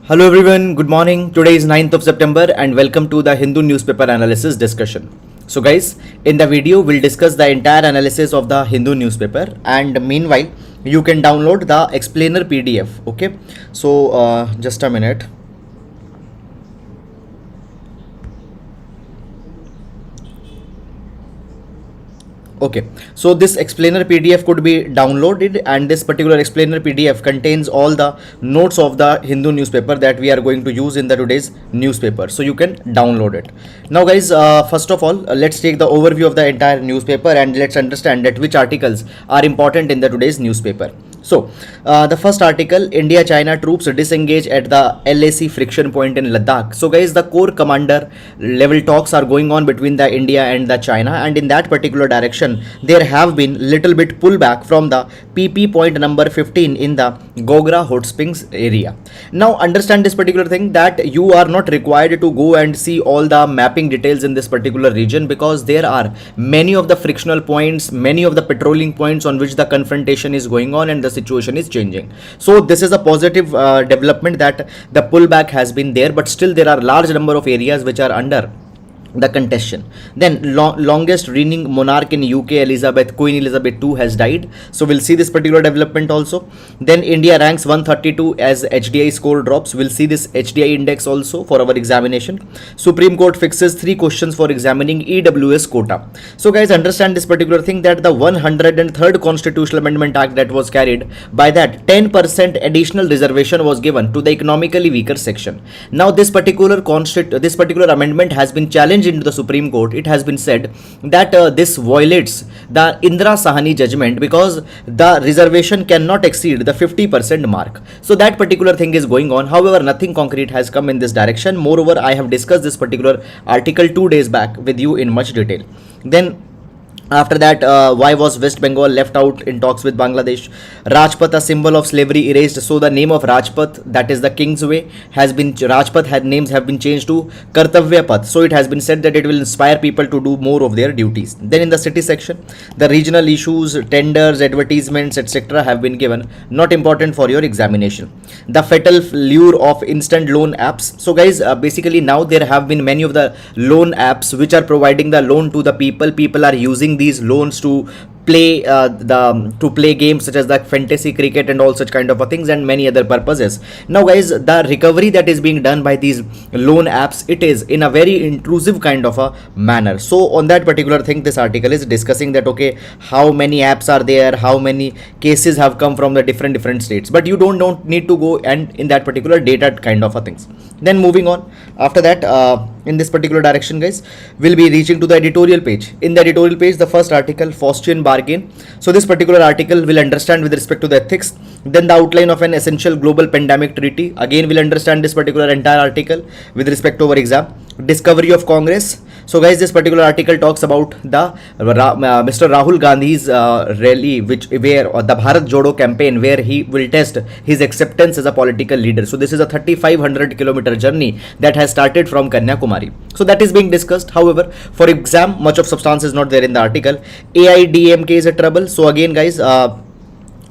Hello everyone, good morning. Today is 9th of September and welcome to the Hindu newspaper analysis discussion. So guys, in the video we'll discuss the entire analysis of the Hindu newspaper, and meanwhile you can download the explainer PDF. Okay, so just a minute. Okay, so this explainer PDF could be downloaded, and this particular explainer PDF contains all the notes of the Hindu newspaper that we are going to use in the today's newspaper. So you can download it. Now guys, first of all, let's take the overview of the entire newspaper and let's understand that which articles are important in the today's newspaper. So, the first article, India-China troops disengage at the LAC friction point in Ladakh. So guys, the core commander level talks are going on between the India and the China, and in that particular direction, there have been little bit pullback from the PP point number 15 in the Gogra hot springs area. Now understand this particular thing, that you are not required to go and see all the mapping details in this particular region, because there are many of the frictional points, many of the patrolling points on which the confrontation is going on and the situation is changing. So this is a positive development, that the pullback has been there, but still there are large number of areas which are under the contention. Then longest reigning monarch in UK, Queen Elizabeth II has died. So we'll see this particular development also. Then India ranks 132 as HDI score drops. We'll see this HDI index also for our examination. Supreme Court fixes 3 questions for examining EWS quota. So guys, understand this particular thing, that the 103rd Constitutional Amendment Act that was carried, by that 10% additional reservation was given to the economically weaker section. Now this particular amendment has been challenged into the Supreme Court. It has been said that this violates the Indira Sahani judgment, because the reservation cannot exceed the 50% mark. So that particular thing is going on. However, nothing concrete has come in this direction. Moreover, I have discussed this particular article 2 days back with you in much detail. Then after that, why was West Bengal left out in talks with Bangladesh? Rajpath, a symbol of slavery, erased. So the name of Rajpath, that is the King's Way, has been names have been changed to Kartavya Path. So it has been said that it will inspire people to do more of their duties. Then in the city section, the regional issues, tenders, advertisements, etc. have been given. Not important for your examination. The fatal lure of instant loan apps. So guys, basically now there have been many of the loan apps which are providing the loan to the people. People are using these loans to play games such as the fantasy cricket and all such kind of things, and many other purposes. Now guys, the recovery that is being done by these loan apps, it is in a very intrusive kind of a manner. So on that particular thing, this article is discussing that, okay, how many apps are there, how many cases have come from the different states, but you don't need to go and in that particular data kind of a things. Then moving on, after that, in this particular direction guys, we'll be reaching to the editorial page. In the editorial page, the first article, Faustian bargain. So this particular article will understand with respect to the ethics. Then the outline of an essential global pandemic treaty. Again, we'll understand this particular entire article with respect to our exam. Discovery of Congress. So guys, this particular article talks about the Mr. Rahul Gandhi's rally, where the Bharat Jodo campaign, where he will test his acceptance as a political leader. So this is a 3,500-kilometer journey that has started from Kanyakumari. So that is being discussed. However, for exam, much of substance is not there in the article. AIDMK is a trouble. So again guys,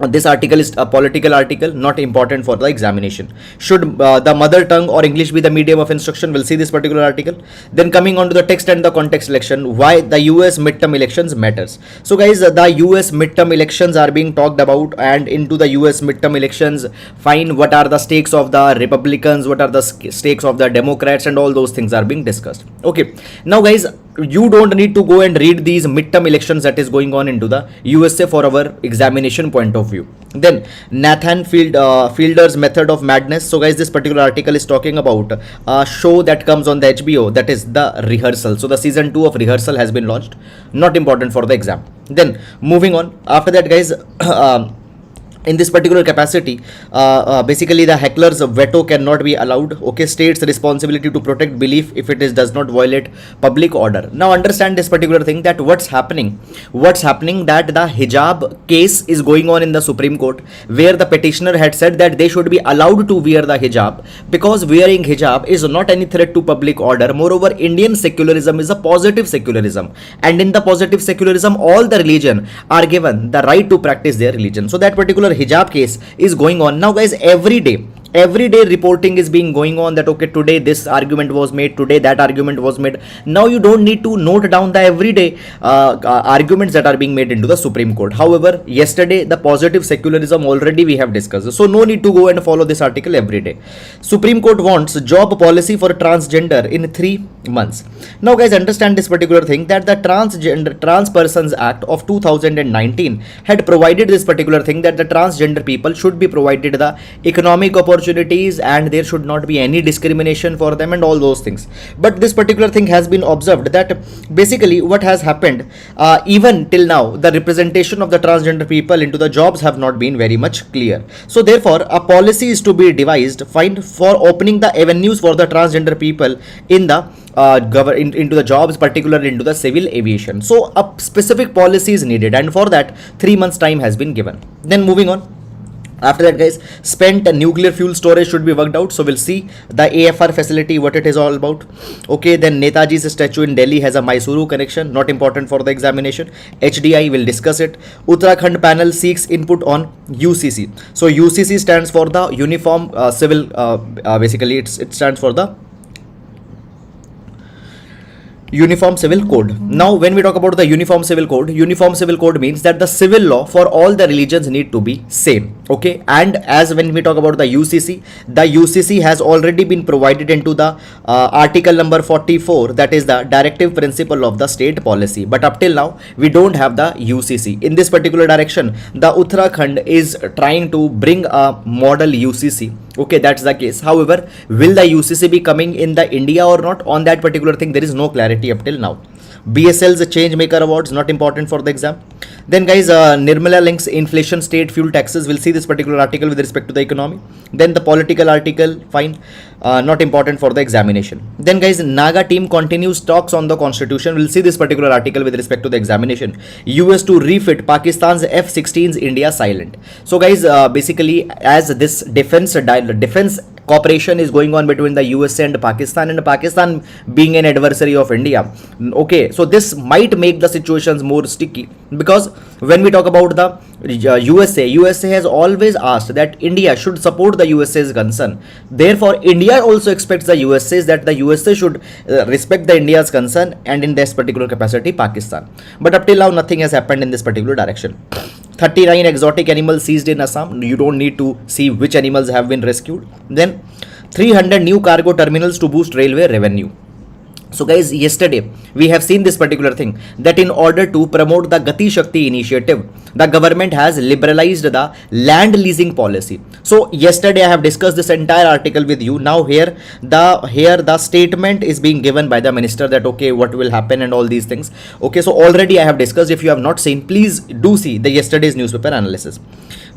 this article is a political article, not important for the examination. Should the mother tongue or English be the medium of instruction? We'll see this particular article. Then coming on to the text and the context election, why the US midterm elections matters. So guys, the US midterm elections are being talked about, and into the US midterm elections, fine, what are the stakes of the Republicans, what are the stakes of the Democrats, and all those things are being discussed. Okay, now guys, you don't need to go and read these midterm elections that is going on into the USA for our examination point of view. Then Nathan Fielder's method of madness. So guys, this particular article is talking about a show that comes on the HBO, that is the Rehearsal. So the season 2 of Rehearsal has been launched. Not important for the exam. Then moving on, after that guys, in this particular capacity, basically the heckler's veto cannot be allowed. Okay, states responsibility to protect belief if it does not violate public order. Now understand this particular thing, that what's happening that the hijab case is going on in the Supreme Court, where the petitioner had said that they should be allowed to wear the hijab, because wearing hijab is not any threat to public order. Moreover, Indian secularism is a positive secularism, and in the positive secularism, all the religion are given the right to practice their religion. So that particular hijab case is going on. Now guys, every day every day reporting is being going on, that okay, today this argument was made, today that argument was made. Now you don't need to note down the everyday arguments that are being made into the Supreme Court. However, yesterday the positive secularism already we have discussed, so no need to go and follow this article every day. Supreme Court wants job policy for transgender in 3 months. Now guys, understand this particular thing, that the Trans Persons Act of 2019 had provided this particular thing, that the transgender people should be provided the economic opportunities and there should not be any discrimination for them and all those things. But this particular thing has been observed, that basically what has happened, even till now the representation of the transgender people into the jobs have not been very much clear. So therefore a policy is to be devised, fine, for opening the avenues for the transgender people in the into the jobs, particularly into the civil aviation. So a specific policy is needed, and for that 3 months time has been given. Then moving on, after that guys, spent nuclear fuel storage should be worked out. So we'll see the AFR facility, what it is all about. Okay, then Netaji's statue in Delhi has a Mysuru connection, not important for the examination. HDI, will discuss it. Uttarakhand panel seeks input on UCC. So UCC stands for the Uniform Civil, basically it stands for the Uniform Civil Code. Now when we talk about the Uniform Civil Code means that the civil law for all the religions need to be same. Okay, and as when we talk about the UCC has already been provided into the article number 44, that is the directive principle of the state policy. But up till now we don't have the UCC. In this particular direction, the Uttarakhand is trying to bring a model UCC. Okay, that's the case. However, will the UCC be coming in the India or not? On that particular thing there is no clarity up till now. BSL's change maker awards, not important for the exam. Then guys, Nirmala links inflation, state fuel taxes. We'll see this particular article with respect to the economy. Then the political article, fine, not important for the examination. Then guys, Naga team continues talks on the constitution. We'll see this particular article with respect to the examination. US to refit Pakistan's F-16s, India silent. So guys, basically as this defense cooperation is going on between the USA and Pakistan being an adversary of India. Okay, so this might make the situations more sticky, because when we talk about the USA has always asked that India should support the USA's concern. Therefore, India also expects the that the USA should respect the India's concern, and in this particular capacity Pakistan. But up till now nothing has happened in this particular direction. 39 exotic animals seized in Assam. You don't need to see which animals have been rescued. Then 300 new cargo terminals to boost railway revenue. So guys, yesterday we have seen this particular thing, that in order to promote the Gati Shakti initiative, the government has liberalized the land leasing policy. So yesterday I have discussed this entire article with you. Now here the statement is being given by the minister, that okay, what will happen and all these things. Okay, so already I have discussed. If you have not seen, please do see the yesterday's newspaper analysis.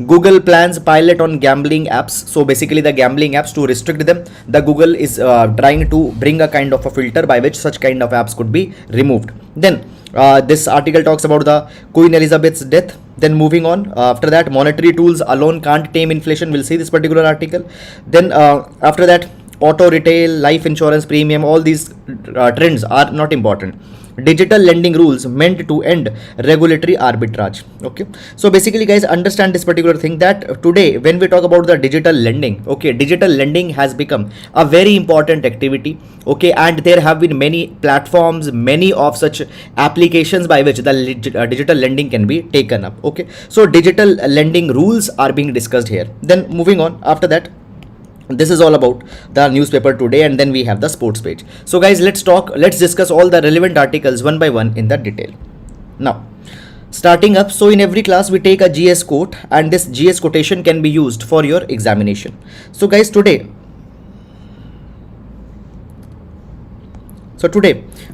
Google plans pilot on gambling apps. So basically the gambling apps, to restrict them, the Google is trying to bring a kind of a filter by which such kind of apps could be removed. Then this article talks about the Queen Elizabeth's death. Then moving on, after that, monetary tools alone can't tame inflation. We'll see this particular article. Then after that, auto retail, life insurance premium, all these trends are not important. Digital lending rules meant to end regulatory arbitrage. Okay, so basically guys, understand this particular thing, that today when we talk about the digital lending, okay, digital lending has become a very important activity. Okay, and there have been many platforms, many of such applications by which the digital lending can be taken up. Okay, so digital lending rules are being discussed here. Then moving on, after that, this is all about the newspaper today, and then we have the sports page. So guys, let's discuss all the relevant articles one by one in the detail. Now, starting up, so in every class we take a GS quote, and this GS quotation can be used for your examination. So guys, today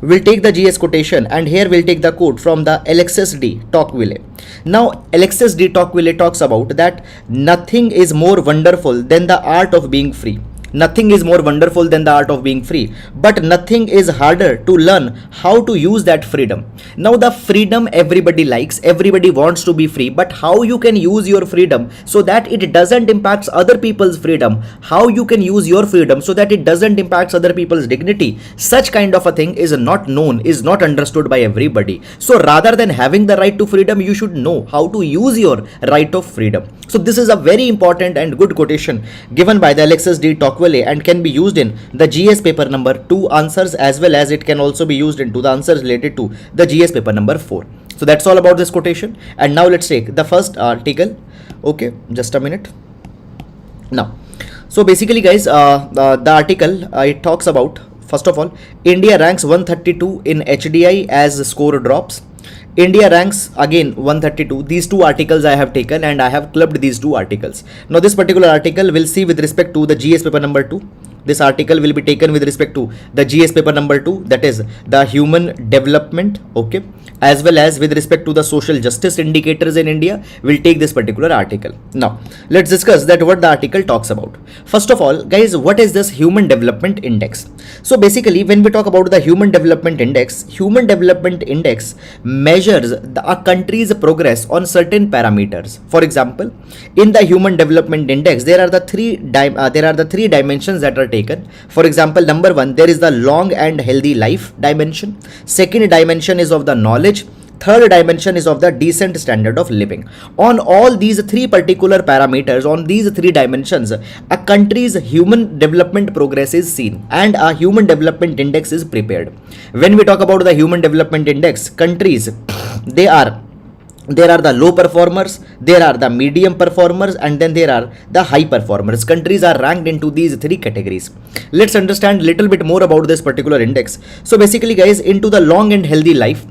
we'll take the GS quotation, and here we'll take the quote from the Alexis de Tocqueville. Now, Alexis de Tocqueville talks about that nothing is more wonderful than the art of being free. Nothing is more wonderful than the art of being free, but nothing is harder to learn how to use that freedom. Now the freedom everybody likes, everybody wants to be free, but how you can use your freedom so that it doesn't impact other people's freedom, how you can use your freedom so that it doesn't impact other people's dignity, such kind of a thing is not known, is not understood by everybody. So rather than having the right to freedom, you should know how to use your right of freedom. So this is a very important and good quotation given by the Alexis de Tocqueville and can be used in the GS paper number 2 answers, as well as it can also be used into the answers related to the GS paper number 4. So that's all about this quotation. And now let's take the first article. Okay, just a minute. Now, so basically guys, the article, it talks about, first of all, India ranks 132 in HDI as score drops. India ranks again 132. These two articles I have taken and I have clubbed these two articles. Now this particular article will see with respect to the GS paper number 2. This article will be taken with respect to the GS paper number 2, that is the human development, okay, as well as with respect to the social justice indicators in India. We'll take this particular article. Now let's discuss that what the article talks about. First of all guys, what is this human development index? So basically when we talk about the human development index measures a country's progress on certain parameters. For example, in the human development index there are the three dimensions that are taken. For example, number 1, there is the long and healthy life dimension. Second dimension is of the knowledge. Third dimension is of the decent standard of living. On all these three particular parameters, on these three dimensions, a country's human development progress is seen and a human development index is prepared. When we talk about the human development index, countries, there are the low performers, there are the medium performers, and then there are the high performers. Countries are ranked into these three categories. Let's understand a little bit more about this particular index. So basically guys, into the long and healthy life,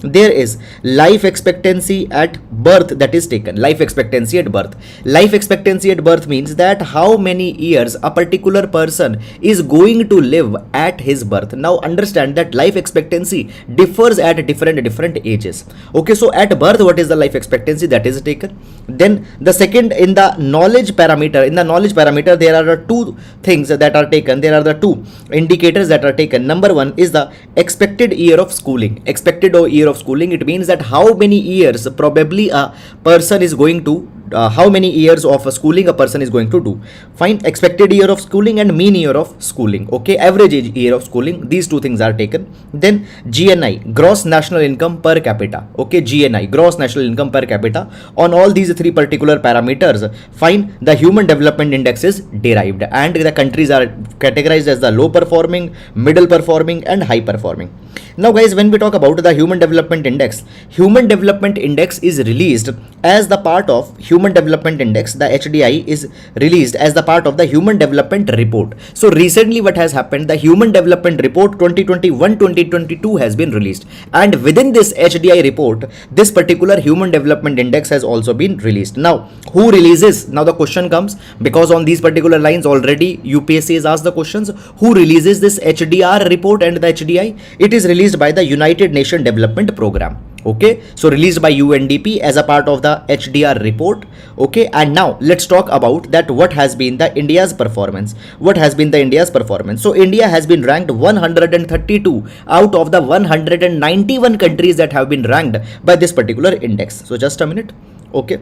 there is life expectancy at birth that is taken. Life expectancy at birth. Life expectancy at birth means that how many years a particular person is going to live at his birth. Now understand that life expectancy differs at different ages. Okay, so at birth, what is the life expectancy that is taken? Then the second, in the knowledge parameter, there are two things that are taken. There are the two indicators that are taken. Number 1 is the expected year of schooling. It means that how many years probably a person is going to how many years of schooling a person is going to do. Fine. Expected year of schooling and mean year of schooling. Okay, average year of schooling. These two things are taken. Then GNI, gross national income per capita. Okay, GNI, gross national income per capita. On all these three particular parameters, fine, the human development index is derived and the countries are categorized as the low performing, middle performing and high performing. Now guys, when we talk about the human development index is released as the part of human development index. The HDI is released as the part of the human development report. So recently what has happened, the human development report 2021-2022 has been released, and within this HDI report, this particular human development index has also been released. Now who releases? Now the question comes, because on these particular lines already UPSC has asked the questions, who releases this HDR report and the HDI? It is released by the United Nations Development Program. Okay, so released by UNDP as a part of the HDR report. Okay, and now let's talk about that what has been the India's performance. So India has been ranked 132 out of the 191 countries that have been ranked by this particular index. So just a minute. Okay,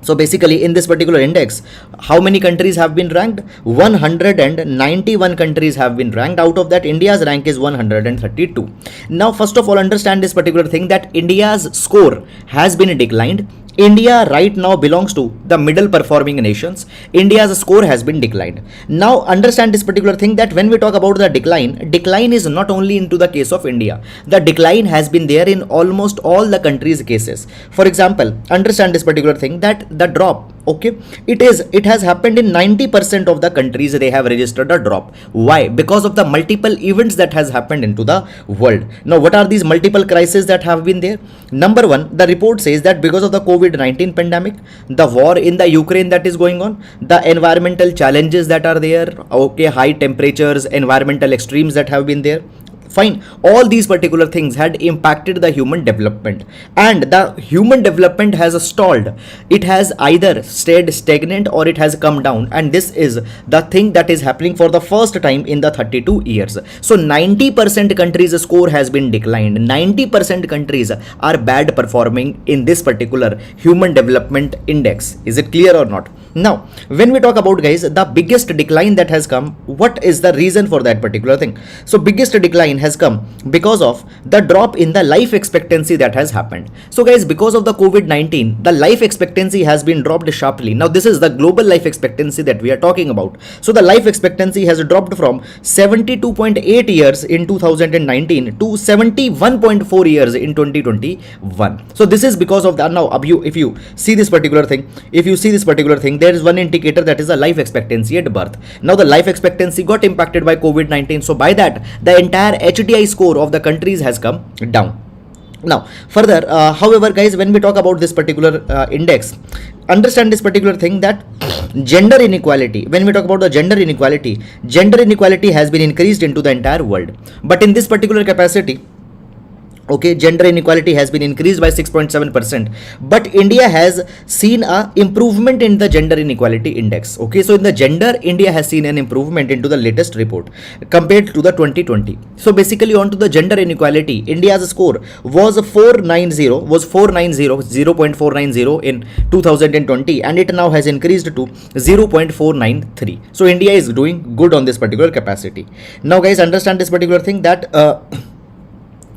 so basically in this particular index, how many countries have been ranked? 191 countries have been ranked. Out of that, India's rank is 132. Now first of all, understand this particular thing, that India's score has been declined. India right now belongs to the middle performing nations. India's score has been declined. Now understand this particular thing, that when we talk about the decline is not only into the case of India. The decline has been there in almost all the countries' cases. For example, understand this particular thing, that the drop, okay, it has happened in 90% of the countries. They have registered a drop. Why? Because of the multiple events that has happened into the world. Now what are these multiple crises that have been there? Number 1, the report says that because of the COVID-19 pandemic, the war in the Ukraine that is going on, the environmental challenges that are there, okay, high temperatures, environmental extremes that have been there. Fine, all these particular things had impacted the human development, and the human development has stalled. It has either stayed stagnant or it has come down, and this is the thing that is happening for the first time in the 32 years. So 90% countries score has been declined. 90% countries are bad performing in this particular human development index. Is it clear or not? Now, when we talk about, guys, the biggest decline that has come, what is the reason for that particular thing? So biggest decline has come because of the drop in the life expectancy that has happened. So guys, because of the COVID-19, the life expectancy has been dropped sharply. Now this is the global life expectancy that we are talking about. So the life expectancy has dropped from 72.8 years in 2019 to 71.4 years in 2021. So this is because of that. Now if you see this particular thing, there is one indicator, that is the life expectancy at birth. Now the life expectancy got impacted by COVID-19, so by that the entire HDI score of the countries has come down. Now further, however, guys, when we talk about this particular index, understand this particular thing, that gender inequality, when we talk about the gender inequality has been increased into the entire world, but in this particular capacity, okay, gender inequality has been increased by 6.7%, but India has seen a improvement in the gender inequality index. Okay, so in the gender, India has seen an improvement into the latest report compared to the 2020. So basically, on to the gender inequality, India's score was 0.490 in 2020, and it now has increased to 0.493. So India is doing good on this particular capacity. Now guys, understand this particular thing, that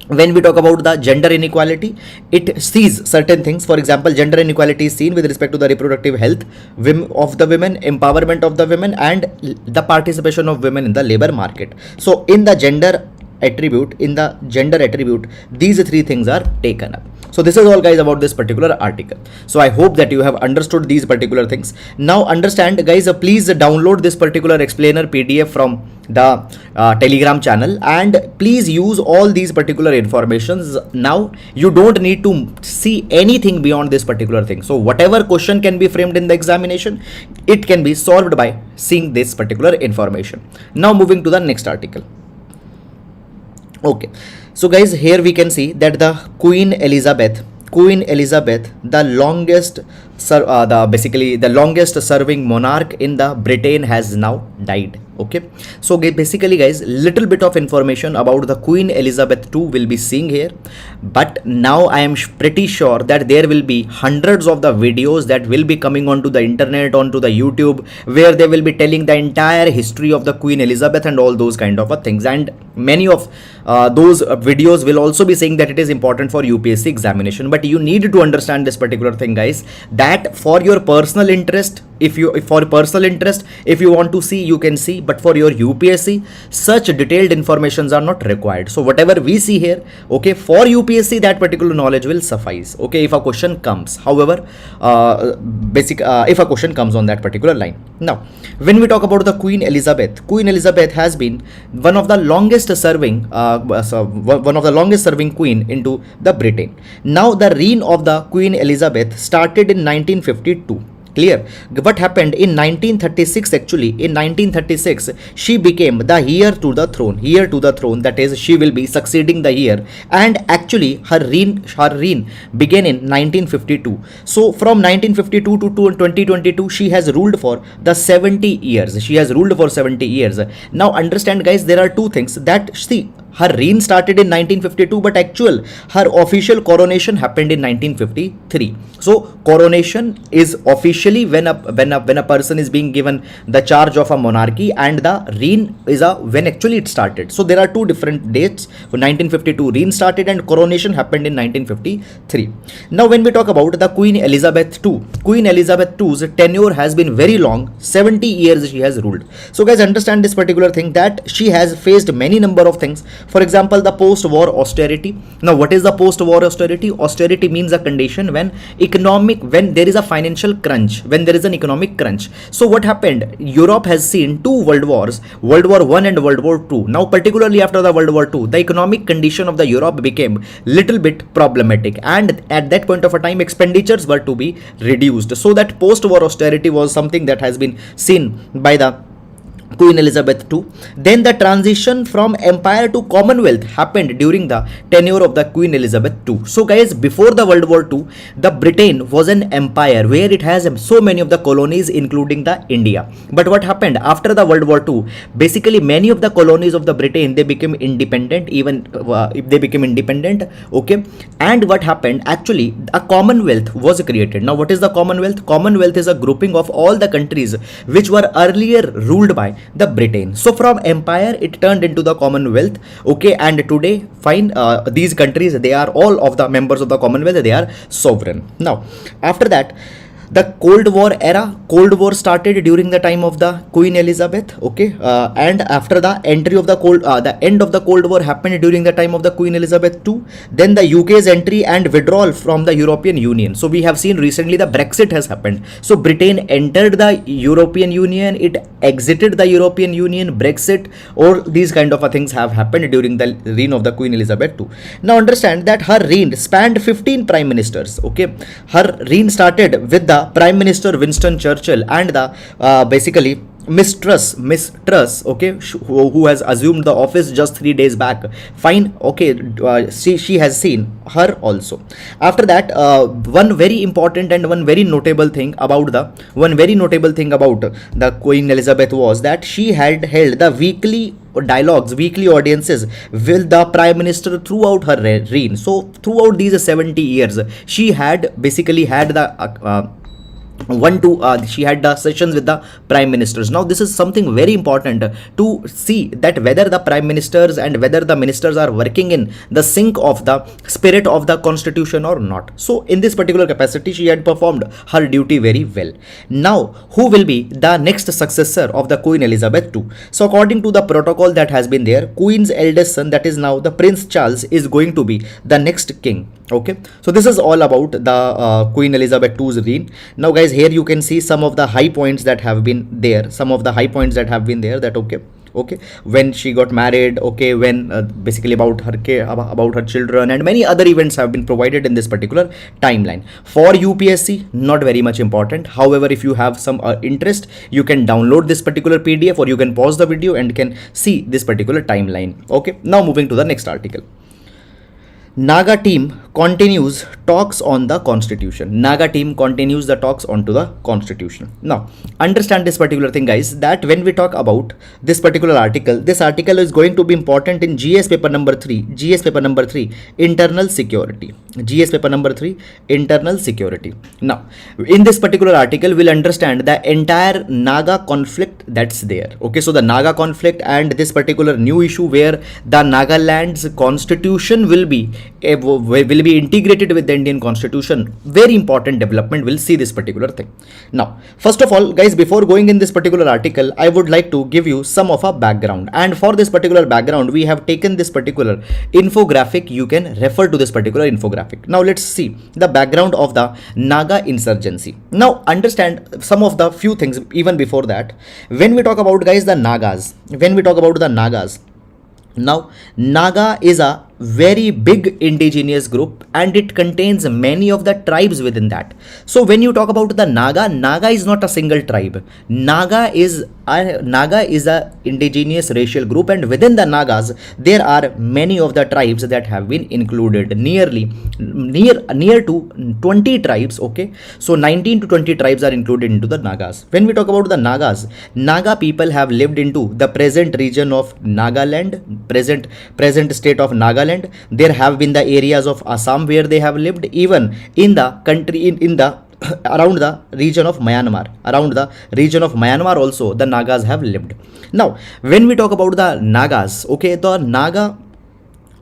when we talk about the gender inequality, it sees certain things. For example, gender inequality is seen with respect to the reproductive health of the women, empowerment of the women, and the participation of women in the labor market. So in the gender attribute, these three things are taken up. So this is all, guys, about this particular article. So I hope that you have understood these particular things. Now understand, guys, please download this particular explainer PDF from the Telegram channel, and please use all these particular informations. Now you don't need to see anything beyond this particular thing. So whatever question can be framed in the examination, it can be solved by seeing this particular information. Now moving to the next article. Okay, so guys, here we can see that the Queen Elizabeth, the longest serving monarch in the Britain, has now died. Okay, so basically, guys, little bit of information about the Queen Elizabeth II will be seeing here, but now I am pretty sure that there will be hundreds of the videos that will be coming onto the internet, onto the YouTube, where they will be telling the entire history of the Queen Elizabeth and all those kind of things, and many of those videos will also be saying that it is important for UPSC examination. But you need to understand this particular thing, guys, that for your personal interest, if you want to see, you can see, but for your UPSC, such detailed informations are not required. So whatever we see here, okay, for UPSC, that particular knowledge will suffice, okay, if a question comes. However, if a question comes on that particular line. Now when we talk about the Queen Elizabeth has been one of the longest serving queen into the Britain. Now the reign of the Queen Elizabeth started in 1952. Clear? What happened in 1936? Actually, in 1936, she became the heir to the throne. That is, she will be succeeding the heir. And actually, her reign began in 1952. So from 1952 to 2022, she has ruled for the 70 years. Now understand, guys, there are two things that, see, her reign started in 1952, but her official coronation happened in 1953. So coronation is officially when a person is being given the charge of a monarchy, and the reign is when actually it started. So there are two different dates. 1952 reign started and coronation happened in 1953. Now when we talk about the Queen Elizabeth II's tenure has been very long. 70 years she has ruled. So guys, understand this particular thing, that she has faced many number of things. For example, the post-war austerity. Now what is the post-war austerity? Austerity means a condition when there is a financial crunch, when there is an economic crunch. So what happened? Europe has seen two world wars, World War I and World War II. Now particularly after the World War II, the economic condition of the Europe became little bit problematic, and at that point of a time, expenditures were to be reduced. So that post-war austerity was something that has been seen by the Queen Elizabeth II. Then the transition from empire to Commonwealth happened during the tenure of the Queen Elizabeth II. So guys, before the World War II, the Britain was an empire where it has so many of the colonies including the India. But what happened after the World War II? Basically, many of the colonies of the Britain, they became independent, even if they became independent, okay. And what happened? Actually, a Commonwealth was created. Now, what is the Commonwealth? Commonwealth is a grouping of all the countries which were earlier ruled by the Britain. So from empire it turned into the Commonwealth, okay. And today, fine, these countries, they are all of the members of the Commonwealth, they are sovereign. Now after that, the Cold War era, Cold War started during the time of the Queen Elizabeth, okay. And after the entry of the the end of the Cold War happened during the time of the Queen Elizabeth II. Then the UK's entry and withdrawal from the European Union. So we have seen recently the Brexit has happened. So Britain entered the European Union, it exited the European Union, Brexit, or these kind of things have happened during the reign of the Queen Elizabeth II. Now understand that her reign spanned 15 prime ministers, okay. Her reign started with the Prime Minister Winston Churchill and the basically Miss Truss, okay, who has assumed the office just 3 days back. Fine, okay, she has seen her also. After that, one very important and one very notable thing about the Queen Elizabeth was that she had held the weekly dialogues, weekly audiences with the Prime Minister throughout her reign. So throughout these 70 years, she had basically had the she had the sessions with the prime ministers. Now this is something very important to see that whether the prime ministers and whether the ministers are working in the sync of the spirit of the constitution or not. So in this particular capacity, she had performed her duty very well. Now who will be the next successor of the Queen Elizabeth II? So according to the protocol that has been there, Queen's eldest son, that is now the Prince Charles, is going to be the next king, okay. So this is all about the Queen Elizabeth II's reign. Now guys, here you can see some of the high points that have been there, that okay, when she got married, okay, when basically about her children, and many other events have been provided in this particular timeline. For UPSC, not very much important. However, if you have some interest, you can download this particular PDF, or you can pause the video and can see this particular timeline, okay. Now moving to the next article. Naga team continues talks on the constitution. Naga team continues the talks onto the constitution. Now understand this particular thing, guys, that when we talk about this particular article, this article is going to be important in GS paper number 3, internal security. GS paper number 3, internal security. Now in this particular article, we'll understand the entire Naga conflict that's there, okay. So the Naga conflict and this particular new issue where the Nagaland's constitution will be integrated with the Indian constitution. Very important development. We'll see this particular thing. Now first of all, guys, before going in this particular article, I would like to give you some of a background, and for this particular background we have taken this particular infographic. You can refer to this particular infographic. Now let's see the background of the Naga insurgency. Now understand some of the few things even before that. When we talk about, guys, the Nagas, now Naga is a very big indigenous group and it contains many of the tribes within that. So when you talk about the Naga is not a single tribe. Naga is a indigenous racial group, and within the Nagas there are many of the tribes that have been included, near to 20 tribes, okay. So 19 to 20 tribes are included into the Nagas. When we talk about the Nagas, Naga people have lived into the present region of Nagaland, present state of Nagaland. There have been the areas of Assam where they have lived, even in the country in the around the region of Myanmar. Also the Nagas have lived. Now when we talk about the Nagas,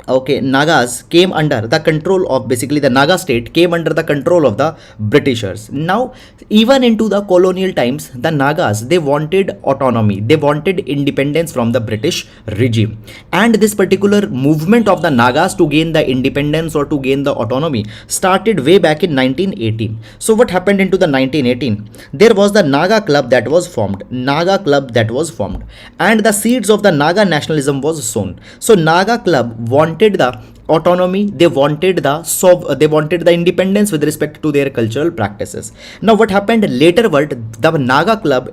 okay, Nagas came under the control of, basically the Naga state came under the control of the Britishers. Now even into the colonial times, the Nagas, they wanted autonomy, they wanted independence from the British regime, and this particular movement of the Nagas to gain the independence or to gain the autonomy started way back in 1918. So what happened into the 1918? There was the Naga club that was formed, and the seeds of the Naga nationalism was sown. So Naga club wanted wanted the autonomy, they wanted they wanted the independence with respect to their cultural practices. Now what happened later, what the Naga club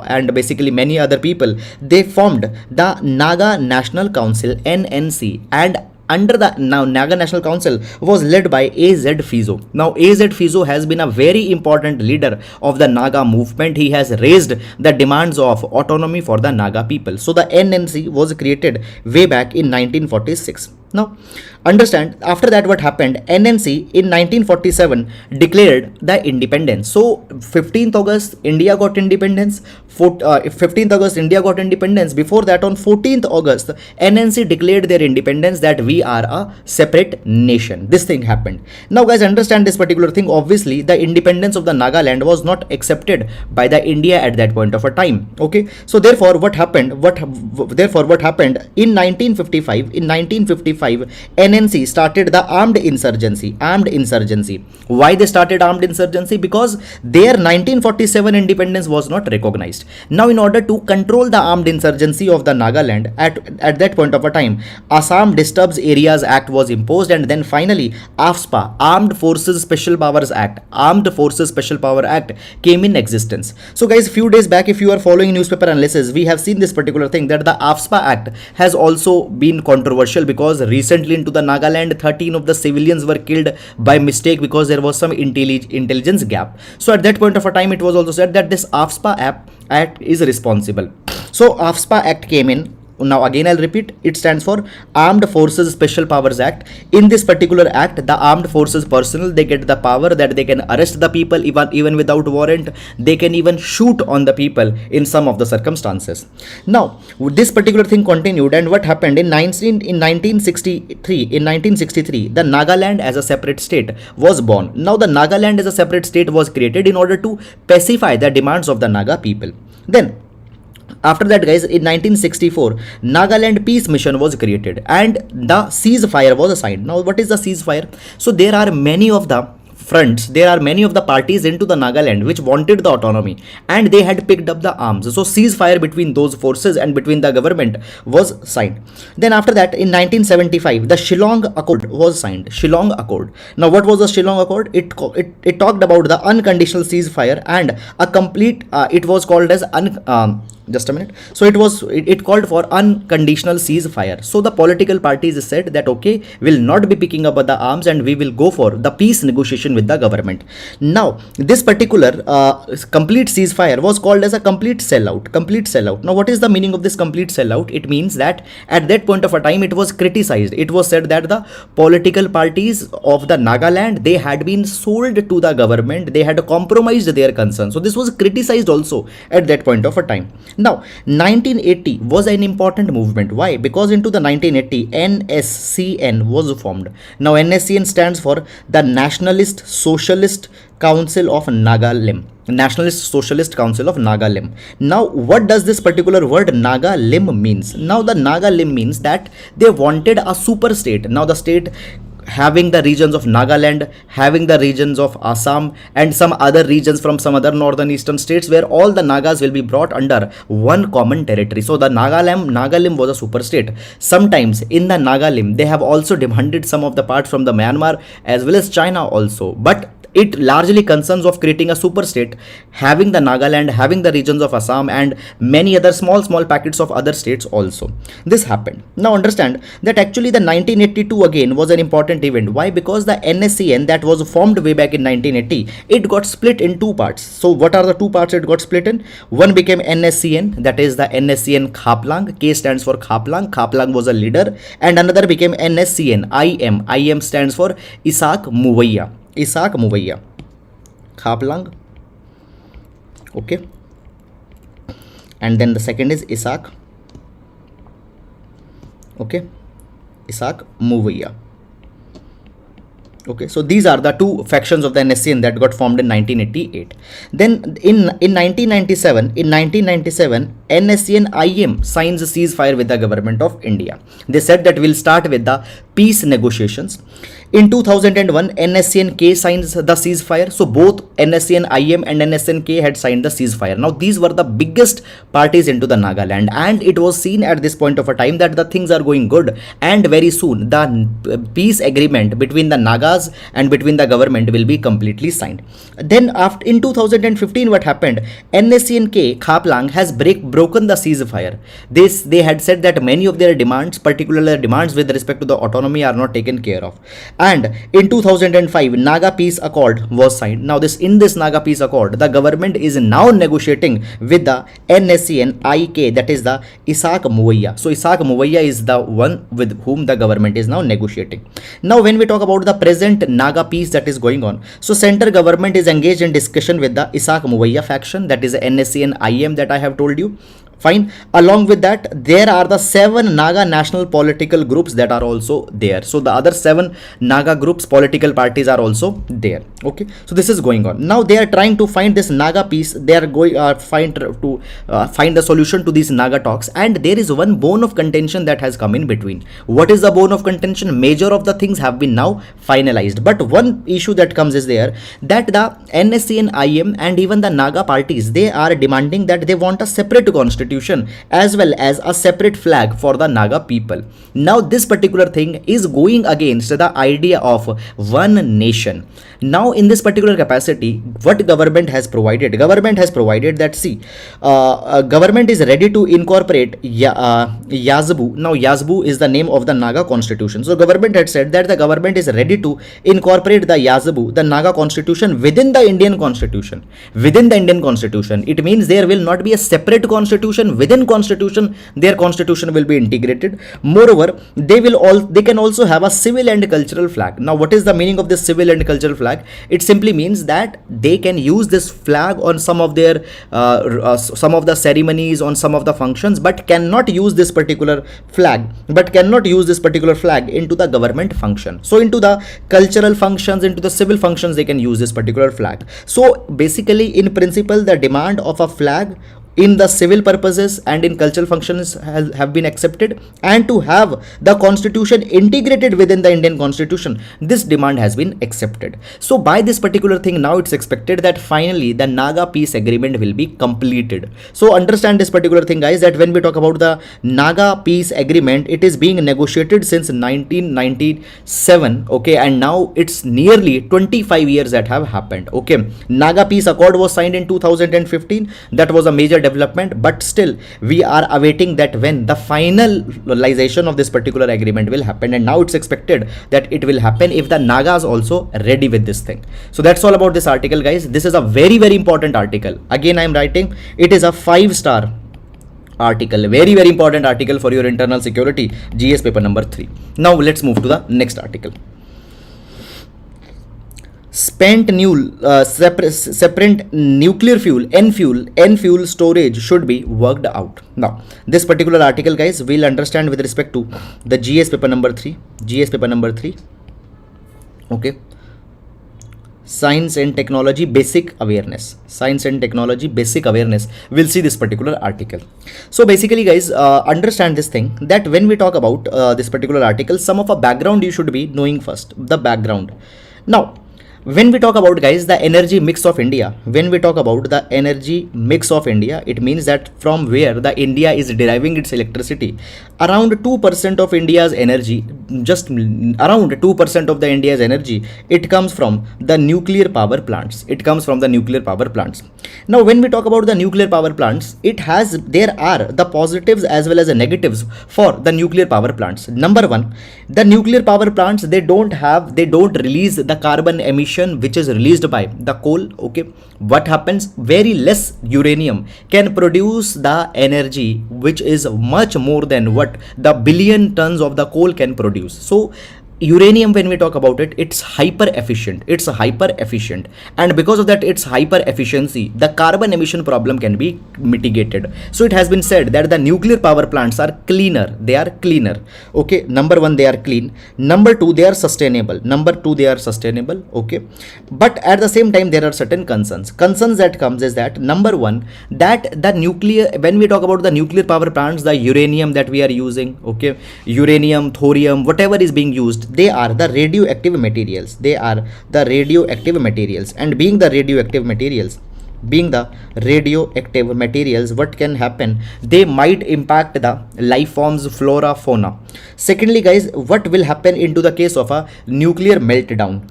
and basically many other people, they formed the Naga National Council, NNC, and under the now Naga National Council was led by A.Z. Fizo. Now A.Z. Fizo has been a very important leader of the Naga movement. He has raised the demands of autonomy for the Naga people. So the NNC was created way back in 1946. Now understand, after that what happened, NNC in 1947 declared the independence. So 15th August India got independence. 15th August India got independence. Before that, on 14th August NNC declared their independence, that we are a separate nation. This thing happened. Now guys, understand this particular thing. Obviously the independence of the Nagaland was not accepted by the India at that point of a time. Okay, so therefore what happened, in 1955, NNC started the armed insurgency. Why they started armed insurgency? Because their 1947 independence was not recognized. Now in order to control the armed insurgency of the Nagaland, at that point of a time, Assam Disturbed Areas Act was imposed, and then finally AFSPA, Armed Forces Special Powers Act came in existence. So guys, few days back, if you are following newspaper analysis, we have seen this particular thing, that the AFSPA Act has also been controversial, because recently into the Nagaland 13 of the civilians were killed by mistake because there was some intelligence gap. So at that point of a time, it was also said that this AFSPA Act is responsible. So AFSPA Act came in. Now again I'll repeat, it stands for Armed Forces Special Powers Act. In this particular act, the armed forces personnel, they get the power that they can arrest the people even without warrant. They can even shoot on the people in some of the circumstances. Now this particular thing continued, and what happened in 1963, the Nagaland as a separate state was born. Now the Nagaland as a separate state was created in order to pacify the demands of the Naga people. Then after that guys, in 1964, Nagaland Peace Mission was created and the ceasefire was assigned. Now what is the ceasefire? So there are many of the parties into the Nagaland which wanted the autonomy, and they had picked up the arms. So ceasefire between those forces and between the government was signed. Then after that, in 1975, the Shillong Accord was signed. Shillong Accord. Now what was the Shillong Accord? It talked about the unconditional ceasefire and a complete, it was called as just a minute. So it called for unconditional ceasefire. So the political parties said that okay, we'll not be picking up the arms and we will go for the peace negotiation with the government. Now this particular complete ceasefire was called as a complete sellout. Now what is the meaning of this complete sellout? It means that at that point of a time, it was criticized. It was said that the political parties of the Nagaland, they had been sold to the government, they had compromised their concerns. So this was criticized also at that point of a time. Now 1980 was an important movement. Why? Because into the 1980, NSCN was formed. Now NSCN stands for the Nationalist Socialist Council of Nagalim. Now what does this particular word Nagalim means? Now the Nagalim means that they wanted a super state. Now the state having the regions of Nagaland, having the regions of Assam, and some other regions from some other northern eastern states, where all the Nagas will be brought under one common territory. So the Nagalim was a super state. Sometimes in the Nagalim, they have also demanded some of the parts from the Myanmar as well as China also. But it largely concerns of creating a super state, having the Nagaland, having the regions of Assam, and many other small packets of other states also. This happened. Now understand that actually the 1982 again was an important event. Why? Because the NSCN that was formed way back in 1980, it got split in two parts. So what are the two parts it got split in? One became NSCN, that is the NSCN Khaplang. K stands for Khaplang. Khaplang was a leader. And another became NSCN IM. IM stands for Isaac Muvaiya. Khaplang. Okay. And then the second is Isaac. Okay. Isaac Muvaiya. Okay, so these are the two factions of the NSCN that got formed in 1988. Then in 1997, NSCN IM signs a ceasefire with the government of India. They said that we'll start with the peace negotiations. In 2001, NSC and K signs the ceasefire. So both NSC and IM and NSC and K had signed the ceasefire. Now these were the biggest parties into the Nagaland, and it was seen at this point of a time that the things are going good, and very soon the peace agreement between the Nagas and between the government will be completely signed. Then after in 2015, what happened? NSC and K Khaplang has broken the ceasefire. They had said that many of their demands, particularly demands with respect to the autonomy, are not taken care of. And in 2005, Naga Peace Accord was signed. Now in this Naga Peace Accord, the government is now negotiating with the NSC and IK, that is the Isaac Muvaiya. So Isaac Muvaiya is the one with whom the government is now negotiating. Now when we talk about the present Naga peace that is going on, so center government is engaged in discussion with the Isaac Muvaiya faction, that is the NSC and IM that I have told you. Fine. Along with that, there are the 7 Naga national political groups that are also there. So the other 7 Naga groups, political parties are also there. Okay. So this is going on. Now they are trying to find this Naga peace. They are going find the solution to these Naga talks. And there is one bone of contention that has come in between. What is the bone of contention? Major of the things have been now finalized. But one issue that comes is there that the NSC and IM and even the Naga parties, they are demanding that they want a separate constitution as well as a separate flag for the Naga people. Now this particular thing is going against the idea of one nation. Now in this particular capacity, what government has provided that see, government is ready to incorporate Yazbu. Now Yazbu is the name of the Naga constitution. So government had said that the government is ready to incorporate the Yazbu, the Naga constitution, within the Indian constitution. It means there will not be a separate constitution. Within constitution, their constitution will be integrated. Moreover, they can also have a civil and cultural flag. Now what is the meaning of this civil and cultural flag? It simply means that they can use this flag on some of their some of the ceremonies, on some of the functions, but cannot use this particular flag into the government function. So into the cultural functions, into the civil functions, they can use this particular flag. So basically, in principle, the demand of a flag in the civil purposes and in cultural functions have been accepted, and to have the constitution integrated within the Indian constitution, this demand has been accepted. So by this particular thing, now it's expected that finally the Naga peace agreement will be completed. So understand this particular thing, guys, that when we talk about the Naga peace agreement, it is being negotiated since 1997, okay, and now it's nearly 25 years that have happened. Okay, Naga peace accord was signed in 2015. That was a major development, but still we are awaiting that when the finalization of this particular agreement will happen, and now it's expected that it will happen if the Nagas also ready with this thing. So that's all about this article, guys. This is a very, very important article. Again, I am writing, it is a 5-star article, very, very important article for your internal security GS paper number 3. Now let's move to the next article. Spent separate nuclear fuel, N fuel storage should be worked out. Now this particular article, guys, we'll understand with respect to the GS paper number 3. Okay, science and technology basic awareness. We'll see this particular article. So basically, guys, understand this thing, that when we talk about this particular article, some of a background you should be knowing first, the background. Now when we talk about, guys, the energy mix of India, it means that from where the India is deriving its electricity, around 2% of India's energy, just around 2% of the India's energy, it comes from the nuclear power plants. Now when we talk about the nuclear power plants, there are the positives as well as the negatives for the nuclear power plants. Number one, the nuclear power plants, they don't release the carbon emission which is released by the coal. Okay, what happens? Very less uranium can produce the energy which is much more than what the billion tons of the coal can produce. So uranium, when we talk about it, it's hyper efficient. And because of that, its hyper efficiency, the carbon emission problem can be mitigated. So it has been said that the nuclear power plants are cleaner. They are cleaner. Okay, number one, they are clean. Number two, they are sustainable. Okay, but at the same time, there are certain concerns that comes is that, number one, that the nuclear, when we talk about the nuclear power plants, the uranium that we are using, okay, uranium, thorium, whatever is being used, they are the radioactive materials. And being the radioactive materials, what can happen? They might impact the life forms, flora, fauna. Secondly, guys, what will happen into the case of a nuclear meltdown?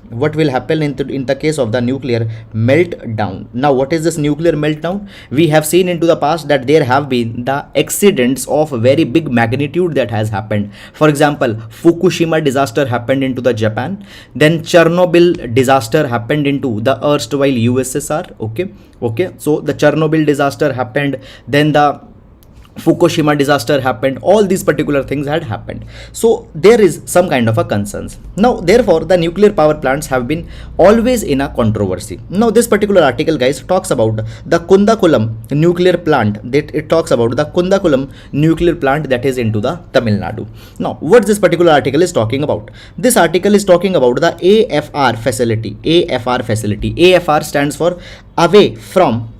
In the case of the nuclear meltdown? Now, what is this nuclear meltdown? We have seen into the past that there have been the accidents of very big magnitude that has happened. For example, Fukushima disaster happened into the Japan. Then Chernobyl disaster happened into the erstwhile USSR. Okay, so the Chernobyl disaster happened, then the Fukushima disaster happened. All these particular things had happened. So there is some kind of a concerns. Now, therefore, the nuclear power plants have been always in a controversy. Now, this particular article, guys, talks about the Kundakulam nuclear plant. It talks about the Kundakulam nuclear plant that is into the Tamil Nadu. Now, what this particular article is talking about? This article is talking about the AFR facility. AFR stands for away from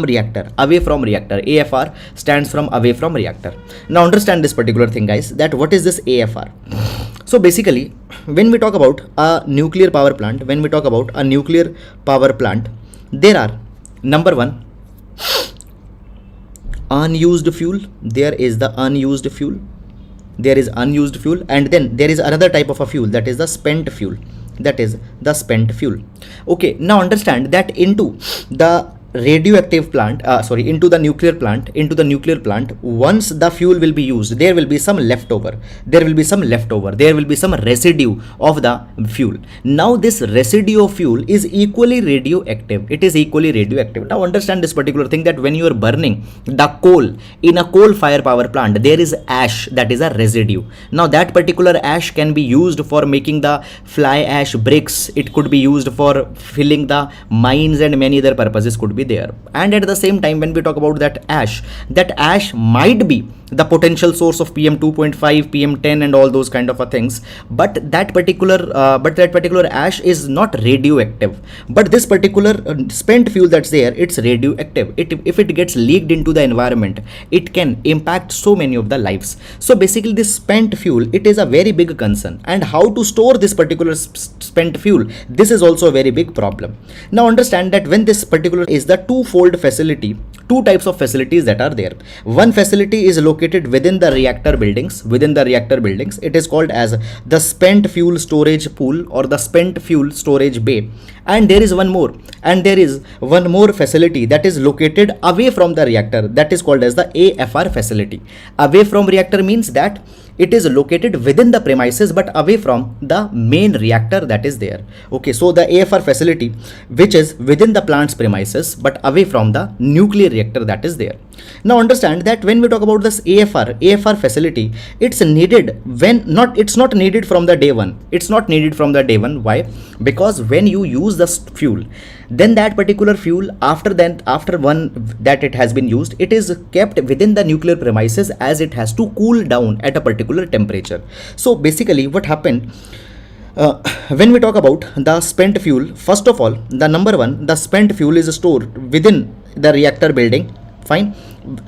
reactor. AFR stands from away from reactor. Now understand this particular thing, guys, that what is this AFR? So basically, when we talk about a nuclear power plant, there are, number one, unused fuel. There is unused fuel, and then there is another type of a fuel, that is the spent fuel. Okay, now understand that into the radioactive plant, into the nuclear plant, once the fuel will be used, there will be some leftover, there will be some residue of the fuel. Now this residue of fuel is equally radioactive. Now understand this particular thing, that when you are burning the coal in a coal fire power plant, there is ash, that is a residue. Now that particular ash can be used for making the fly ash bricks. It could be used for filling the mines, and many other purposes could be there. And at the same time, when we talk about that ash might be the potential source of PM 2.5, PM 10, and all those kind of things. But that particular ash is not radioactive. But this particular spent fuel that's there, it's radioactive. If it gets leaked into the environment, it can impact so many of the lives. So basically, this spent fuel, it is a very big concern. And how to store this particular spent fuel, this is also a very big problem. Now understand that when this particular is the twofold facility, two types of facilities that are there. One facility is located within the reactor buildings. It is called as the spent fuel storage pool or the spent fuel storage bay. And there is one more facility that is located away from the reactor, that is called as the AFR facility. Away from reactor means that it is located within the premises but away from the main reactor that is there. Okay, so the AFR facility, which is within the plant's premises but away from the nuclear reactor that is there. Now understand that when we talk about this AFR facility, it's needed it's not needed from the day one. Why? Because when you use the fuel, then that particular fuel, after one that it has been used, it is kept within the nuclear premises as it has to cool down at a particular temperature. So basically what happened, when we talk about the spent fuel, first of all, the number one, the spent fuel is stored within the reactor building, fine,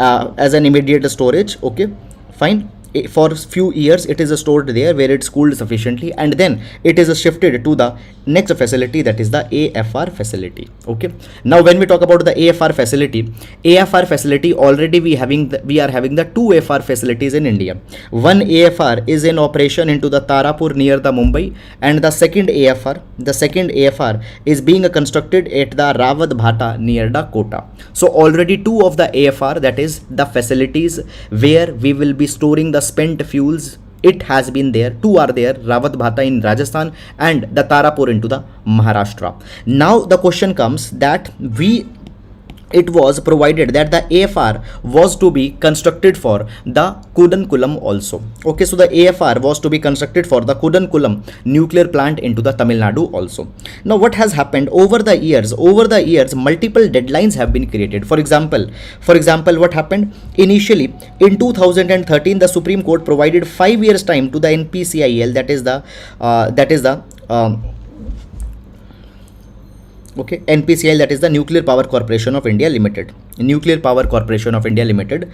as an immediate storage. Okay, fine. For few years it is stored there where it's cooled sufficiently, and then it is shifted to the next facility, that is the AFR facility. Okay, now when we talk about the AFR facility, already we are having the two AFR facilities in India. One AFR is in operation into the Tarapur near the Mumbai, and the second AFR is being constructed at the Rawat Bhata near the Kota. So already two of the AFR, that is the facilities where we will be storing the spent fuels, it has been there. Two are there, Rawat Bhata in Rajasthan and the Tarapur into the Maharashtra. Now the question comes that it was provided that the AFR was to be constructed for the Kudankulam also. Okay, so the AFR was to be constructed for the Kudankulam nuclear plant into the Tamil Nadu also. Now, what has happened over the years? Over the years, multiple deadlines have been created. For example, what happened initially in 2013, the Supreme Court provided 5 years time to the NPCIL, okay, NPCIL, that is the Nuclear Power Corporation of India Limited. Nuclear Power Corporation of India Limited.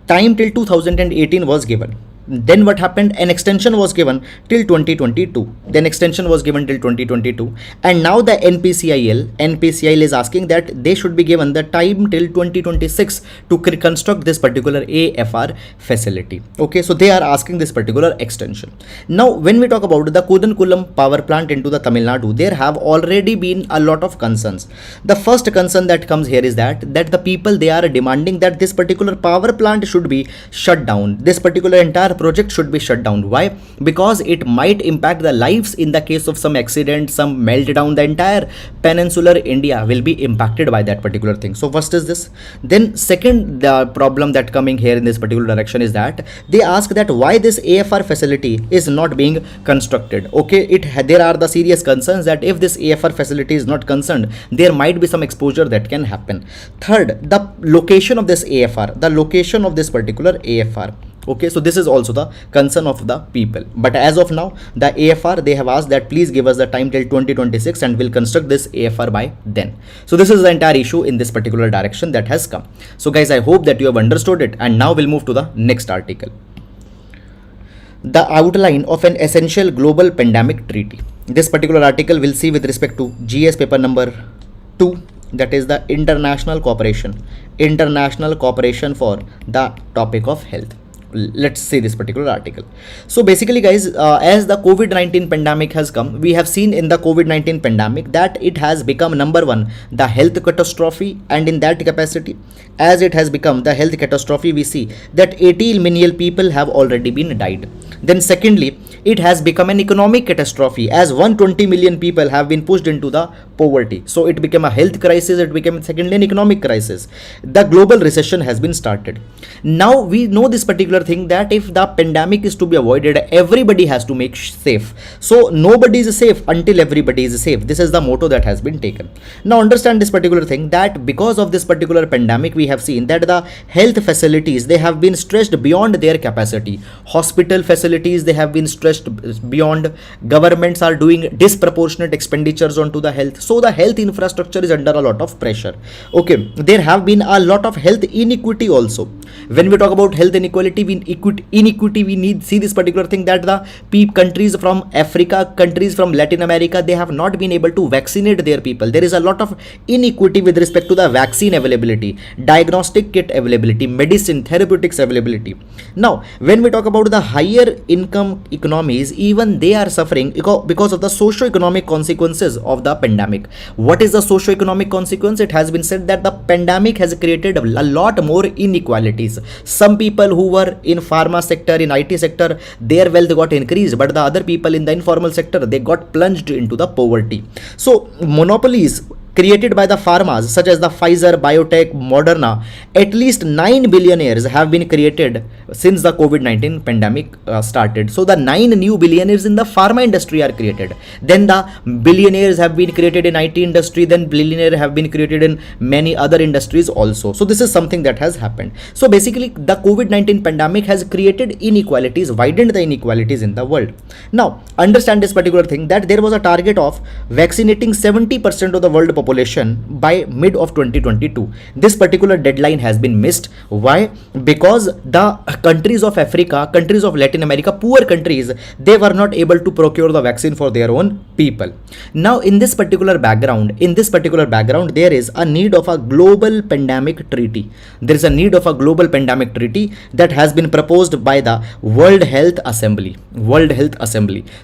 Time till 2018 was given. Then what happened? An extension was given till 2022. Then extension was given till 2022. And now the NPCIL is asking that they should be given the time till 2026 to construct this particular AFR facility. Okay, so they are asking this particular extension. Now, when we talk about the Kudankulam power plant into the Tamil Nadu, there have already been a lot of concerns. The first concern that comes here is that the people, they are demanding that this particular power plant should be shut down. This particular entire project should be shut down. Why? Because it might impact the lives in the case of some accident, some meltdown. The entire peninsular India will be impacted by that particular thing. So first is this. Then second, the problem that coming here in this particular direction is that they ask that why this AFR facility is not being constructed. Okay, there are the serious concerns that if this AFR facility is not concerned, there might be some exposure that can happen. Third, the location of this AFR, the location of this particular AFR. Okay, so this is also the concern of the people. But as of now, the AFR, they have asked that please give us the time till 2026 and we'll construct this AFR by then. So this is the entire issue in this particular direction that has come. So guys, I hope that you have understood it, and now we'll move to the next article. The outline of an essential global pandemic treaty. This particular article we'll see with respect to GS paper number 2, that is the international cooperation for the topic of health. Let's see this particular article. So basically guys, as the COVID-19 pandemic has come, we have seen in the COVID-19 pandemic that it has become number one, the health catastrophe, and in that capacity, as it has become the health catastrophe, we see that 80 million people have already been died. Then secondly, it has become an economic catastrophe, as 120 million people have been pushed into the poverty. So it became a health crisis, it became secondly an economic crisis. The global recession has been started. Now we know this particular thing that if the pandemic is to be avoided, everybody has to make safe. So nobody is safe until everybody is safe. This is the motto that has been taken. Now understand this particular thing that because of this particular pandemic, we have seen that the health facilities, they have been stretched beyond their capacity. Hospital facilities, they have been stretched beyond. Governments are doing disproportionate expenditures onto the health. So the health infrastructure is under a lot of pressure. Okay, there have been a lot of health inequity also. When we talk about health inequality, we need see this particular thing that the countries from Africa, countries from Latin America, they have not been able to vaccinate their people. There is a lot of inequity with respect to the vaccine availability, diagnostic kit availability, medicine, therapeutics availability. Now, when we talk about the higher income economies, even they are suffering because of the socio-economic consequences of the pandemic. What is the socio-economic consequence? It has been said that the pandemic has created a lot more inequalities. Some people who were in pharma sector, in IT sector, their wealth got increased, but the other people in the informal sector, they got plunged into the poverty. So monopolies created by the pharmas such as the Pfizer, Biotech, Moderna, at least 9 billionaires have been created since the COVID-19 pandemic started. So the 9 new billionaires in the pharma industry are created. Then the billionaires have been created in IT industry, then billionaires have been created in many other industries also. So this is something that has happened. So basically the COVID-19 pandemic has created inequalities, widened the inequalities in the world. Now understand this particular thing that there was a target of vaccinating 70% of the world population by mid of 2022. This particular deadline has been missed. Why? Because the countries of Africa, countries of Latin America, poor countries, they were not able to procure the vaccine for their own people. Now in this particular background, there is a need of a global pandemic treaty. There is a need of a global pandemic treaty that has been proposed by the World Health Assembly.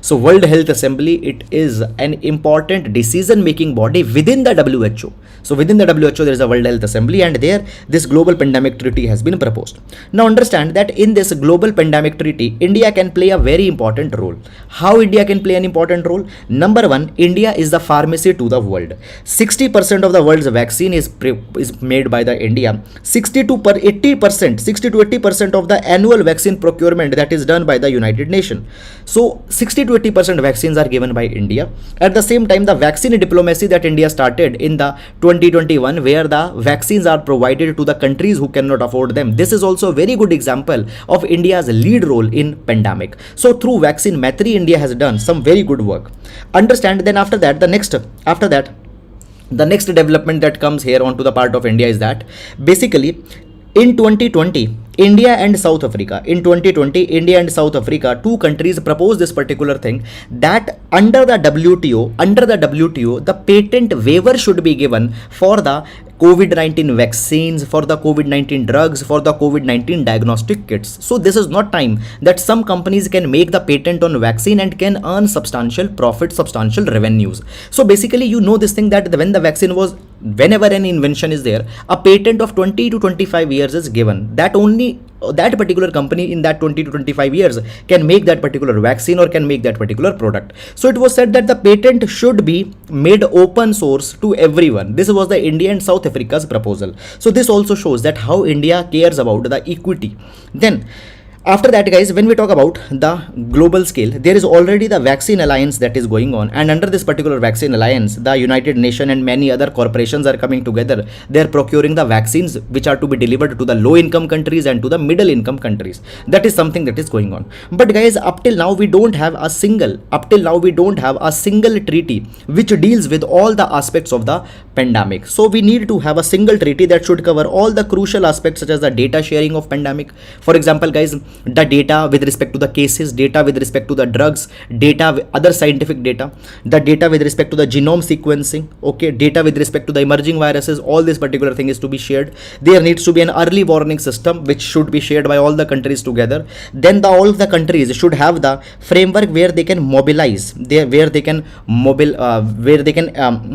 So World Health Assembly, it is an important decision making body within the WHO. So within the WHO there is a World Health Assembly, and there this global pandemic treaty has been proposed. Now understand that in this global pandemic treaty, India can play a very important role. How India can play an important role? Number one, India is the pharmacy to the world. 60% of the world's vaccine is made by the India. 60 to 80% of the annual vaccine procurement that is done by the United Nations. So 60 to 80% vaccines are given by India. At the same time, the vaccine diplomacy that India started in the 2021, where the vaccines are provided to the countries who cannot afford them. This is also a very good example of India's lead role in pandemic. So through vaccine Maitri, India has done some very good work. Understand, then after that, the next development that comes here onto the part of India is that basically in 2020, India and South Africa, two countries proposed this particular thing, that under the WTO, the patent waiver should be given for the COVID-19 vaccines, for the COVID-19 drugs, for the COVID-19 diagnostic kits. So this is not time that some companies can make the patent on vaccine and can earn substantial profit, substantial revenues. So basically, you know this thing that when the vaccine was, whenever an invention is there, a patent of 20 to 25 years is given. That only that particular company in that 20 to 25 years can make that particular vaccine or can make that particular product. So it was said that the patent should be made open source to everyone. This was the India and South Africa's proposal. So this also shows that how India cares about the equity. Then after that, guys, when we talk about the global scale, there is already the vaccine alliance that is going on, and under this particular vaccine alliance, the United Nations and many other corporations are coming together. They are procuring the vaccines which are to be delivered to the low income countries and to the middle income countries. That is something that is going on. But guys, up till now we don't have a single treaty which deals with all the aspects of the pandemic. So we need to have a single treaty that should cover all the crucial aspects, such as the data sharing of pandemic. For example, guys, the data with respect to the cases, data with respect to the drugs, data, other scientific data, the data with respect to the genome sequencing, okay, data with respect to the emerging viruses, all this particular thing is to be shared. There needs to be an early warning system which should be shared by all the countries together. Then all the countries should have the framework where they can mobilize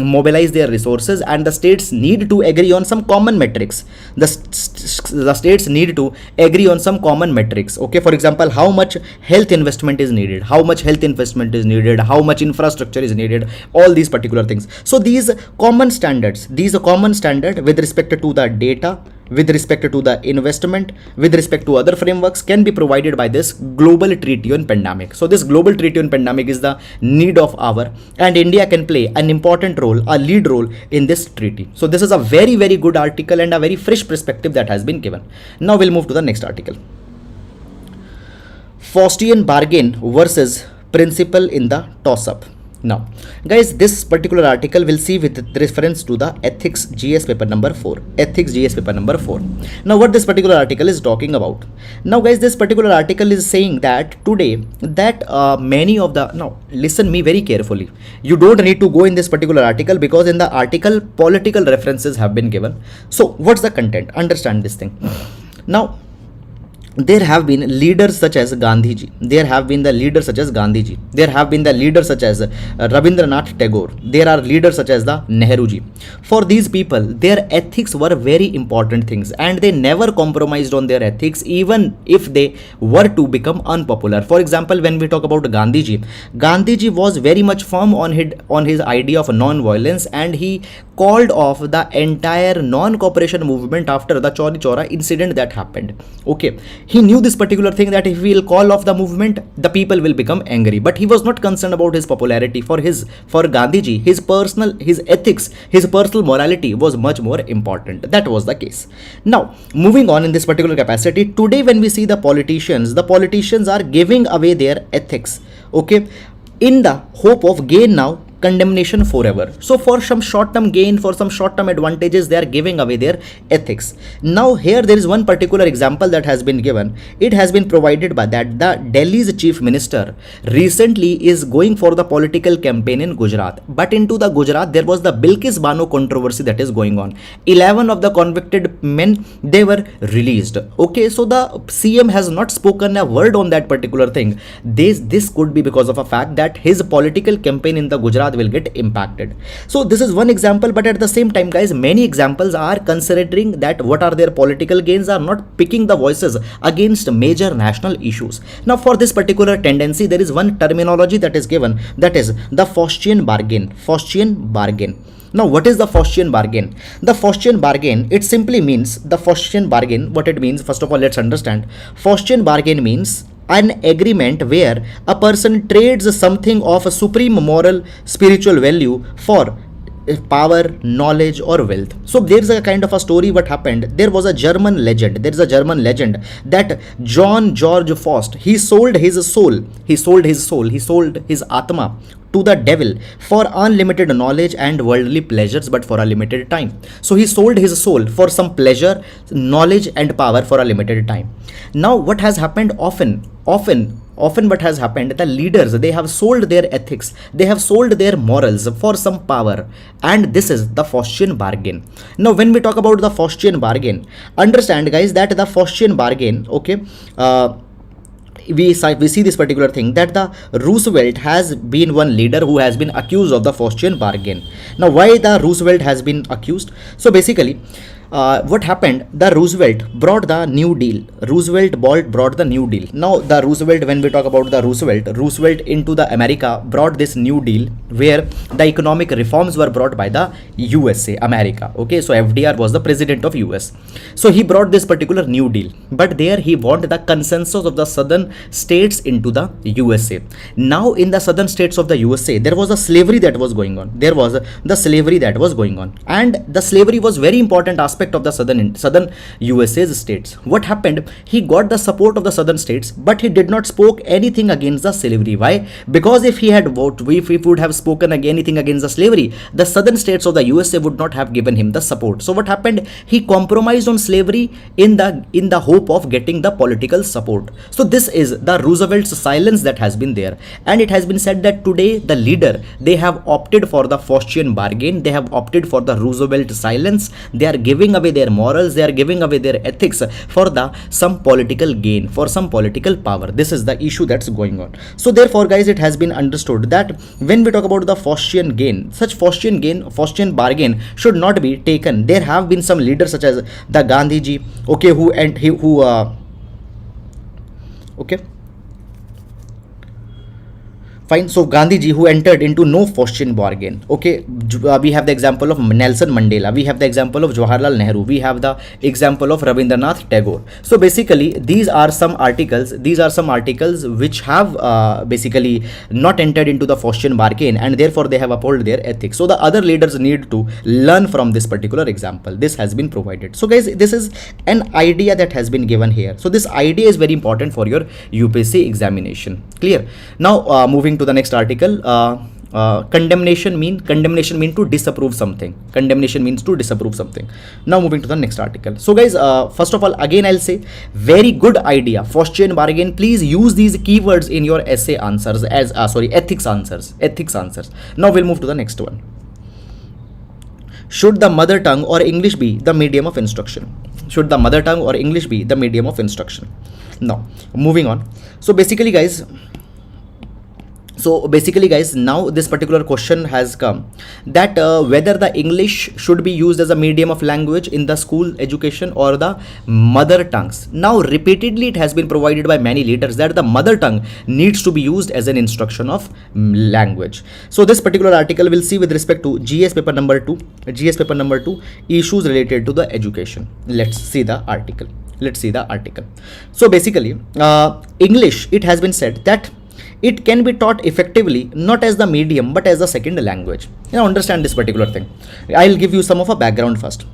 mobilize their resources, and the states need to agree on some common metrics. The states need to agree on some common metrics. Okay, for example, how much health investment is needed, how much infrastructure is needed, all these particular things. So these common standards with respect to the data, with respect to the investment, with respect to other frameworks, can be provided by this global treaty on pandemic. So this global treaty on pandemic is the need of hour, and India can play an important role, a lead role in this treaty. So this is a very, very good article and a very fresh perspective that has been given. Now we'll move to the next article. Faustian bargain versus principle in the toss-up. Now, guys, this particular article will see with reference to the ethics GS paper number 4. Now, what this particular article is talking about? Now, guys, this particular article is saying that today that many of the, now listen me very carefully. You don't need to go in this particular article, because in the article political references have been given. So, what's the content? Understand this thing. Now, there have been leaders such as Gandhiji. There have been the leaders such as Rabindranath Tagore. There are leaders such as the Nehruji. For these people, their ethics were very important things, and they never compromised on their ethics, even if they were to become unpopular. For example, when we talk about Gandhiji was very much firm on his idea of non-violence, and he called off the entire non-cooperation movement after the Chauri Chaura incident that happened. Okay, he knew this particular thing, that if we will call off the movement, the people will become angry. But he was not concerned about his popularity. For Gandhiji, his ethics, his personal morality was much more important. That was the case. Now, moving on in this particular capacity, today when we see the politicians are giving away their ethics, okay, in the hope of gain now condemnation forever. So for some short-term gain, for some short-term advantages, they are giving away their ethics. Now here there is one particular example that has been given. It has been provided by that the Delhi's chief minister recently is going for the political campaign in Gujarat. But into the Gujarat, there was the Bilkis Bano controversy that is going on. 11 of the convicted men, they were released. Okay, so the CM has not spoken a word on that particular thing. This could be because of a fact that his political campaign in the Gujarat Hyderabad will get impacted. So this is one example, but at the same time, guys, many examples are considering that what are their political gains are not picking the voices against major national issues. Now, for this particular tendency, there is one terminology that is given, that is the Faustian bargain. Faustian bargain. Now, what is the Faustian bargain? The Faustian bargain, it simply means, the Faustian bargain, what it means, first of all, let's understand. Faustian bargain means an agreement where a person trades something of a supreme moral, spiritual value for power, knowledge, or wealth. So there's a kind of a story what happened. There was a German legend. There is a German legend that John George Faust, he sold his soul. He sold his atma to the devil for unlimited knowledge and worldly pleasures, but for a limited time. So he sold his soul for some pleasure, knowledge, and power for a limited time. Now what has happened often what has happened, the leaders, they have sold their ethics, they have sold their morals for some power, and this is the Faustian bargain. Now when we talk about the Faustian bargain, understand, guys, that the Faustian bargain, okay, we see this particular thing, that the Roosevelt has been one leader who has been accused of the Faustian bargain. Now why the Roosevelt has been accused? So basically, what happened, the Roosevelt brought the New Deal. Roosevelt brought the New Deal. Now the Roosevelt, when we talk about the Roosevelt into the America brought this New Deal where the economic reforms were brought by the USA, America. Okay, so FDR was the president of US. So he brought this particular New Deal, but there he wanted the consensus of the southern states into the USA. Now in the southern states of the USA, there was a slavery that was going on. And the slavery was very important aspect of the southern USA's states. What happened? He got the support of the southern states, but he did not spoke anything against the slavery. Why? Because if he would have spoken anything against the slavery, the southern states of the USA would not have given him the support. So what happened? He compromised on slavery in the hope of getting the political support. So this is the Roosevelt's silence that has been there, and it has been said that today the leader, they have opted for the Faustian bargain. They have opted for the Roosevelt silence. They are giving away their morals, they are giving away their ethics for some political gain, for some political power. This is the issue that's going on. So therefore, guys, it has been understood that when we talk about the Faustian gain, such Faustian bargain should not be taken. There have been some leaders such as the Gandhiji, okay, okay, fine. So Gandhiji, who entered into no Faustian bargain. Okay, we have the example of Nelson Mandela. We have the example of Jawaharlal Nehru. We have the example of Rabindranath Tagore. So basically, these are some articles. Which have basically not entered into the Faustian bargain, and therefore they have upheld their ethics. So the other leaders need to learn from this particular example. This has been provided. So guys, this is an idea that has been given here. So this idea is very important for your UPSC examination. Clear? Now moving to the next article. Condemnation mean to disapprove something. Condemnation means to disapprove something. Now moving to the next article. So guys, first of all, again I'll say, very good idea, Faustian bargain. Please use these keywords in your essay answers as ethics answers. Now we'll move to the next one. Should the mother tongue or English be the medium of instruction? Should the mother tongue or English be the medium of instruction? Now moving on. So basically guys, now this particular question has come, that whether the English should be used as a medium of language in the school education or the mother tongues. Now repeatedly it has been provided by many leaders that the mother tongue needs to be used as an instruction of language. So this particular article will see with respect to GS paper number 2, issues related to the education. Let's see the article. So basically, English, it has been said that it can be taught effectively not as the medium but as a second language. Now understand this particular thing. I'll give you some of a background first.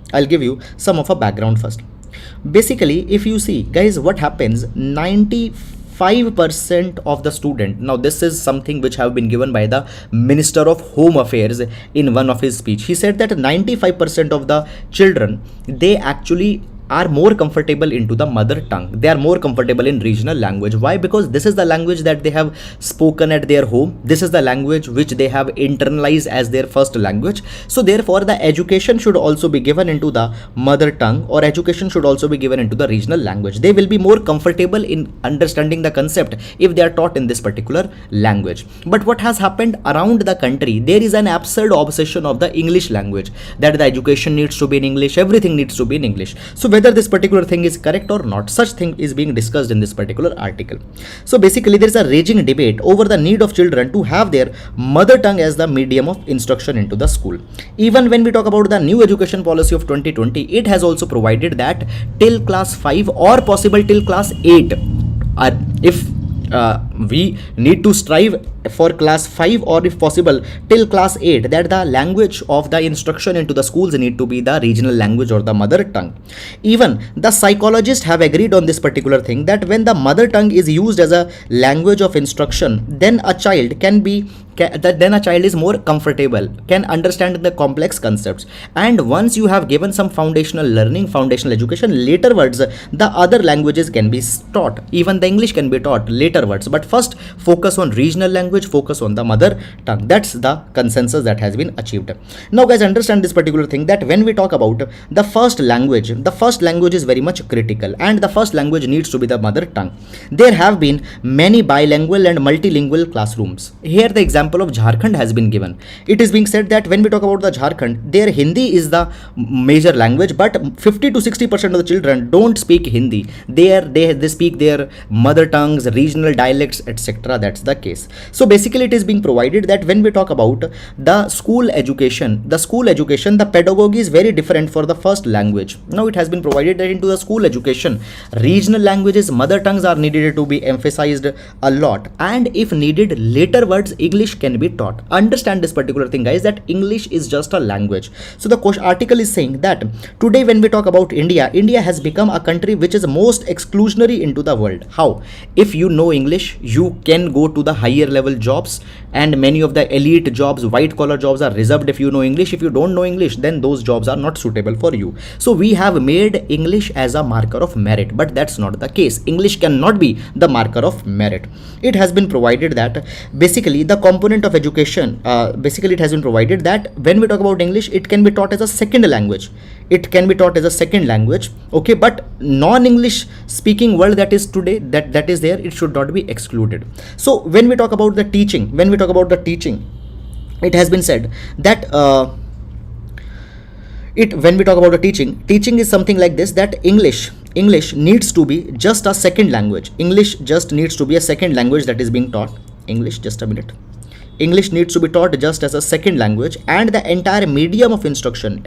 Basically, if you see, guys, what happens, 95% of the student, now this is something which have been given by the Minister of Home Affairs in one of his speech. He said that 95% of the children, they actually are more comfortable into the mother tongue. They are more comfortable in regional language. Why? Because this is the language that they have spoken at their home. This is the language which they have internalized as their first language. So therefore the education should also be given into the mother tongue, or education should also be given into the regional language. They will be more comfortable in understanding the concept if they are taught in this particular language. But what has happened around the country, there is an absurd obsession of the English language, that the education needs to be in English, everything needs to be in English. So whether this particular thing is correct or not, such thing is being discussed in this particular article. So basically there is a raging debate over the need of children to have their mother tongue as the medium of instruction into the school. Even when we talk about the new education policy of 2020, it has also provided that till class 5 or possible till class 8, if we need to strive for class 5 or if possible till class 8, that the language of the instruction into the schools need to be the regional language or the mother tongue. Even the psychologists have agreed on this particular thing, that when the mother tongue is used as a language of instruction, then a child is more comfortable, can understand the complex concepts, and once you have given some foundational learning, foundational education, laterwards the other languages can be taught, even the English can be taught laterwards, but first focus on regional language, focus on the mother tongue. That's the consensus that has been achieved. Now guys, understand this particular thing, that when we talk about the first language is very much critical, and the first language needs to be the mother tongue. There have been many bilingual and multilingual classrooms. Here the example of Jharkhand has been given. It is being said that when we talk about the Jharkhand, their Hindi is the major language, but 50 to 60% of the children don't speak Hindi. They speak their mother tongues, regional dialects, etc. That's the case. So basically it is being provided that when we talk about the school education, the pedagogy is very different for the first language. Now it has been provided that into the school education, regional languages, mother tongues are needed to be emphasized a lot, and if needed, later words English can be taught. Understand this particular thing, guys, that English is just a language. So the article is saying that today when we talk about India has become a country which is most exclusionary into the world. How? If you know English, you can go to the higher level jobs, and many of the elite jobs, white collar jobs, are reserved if you know English. If you don't know English, then those jobs are not suitable for you. So we have made English as a marker of merit, but that's not the case. English cannot be the marker of merit. It has been provided that basically the component of education, it has been provided that when we talk about English, it can be taught as a second language. Okay, but non-English speaking world that is today, that is there, it should not be excluded. So when we talk about the teaching, it has been said that when we talk about the teaching is something like this, that English needs to be just a second language. English just needs to be a second language that is being taught. English needs to be taught just as a second language, and the entire medium of instruction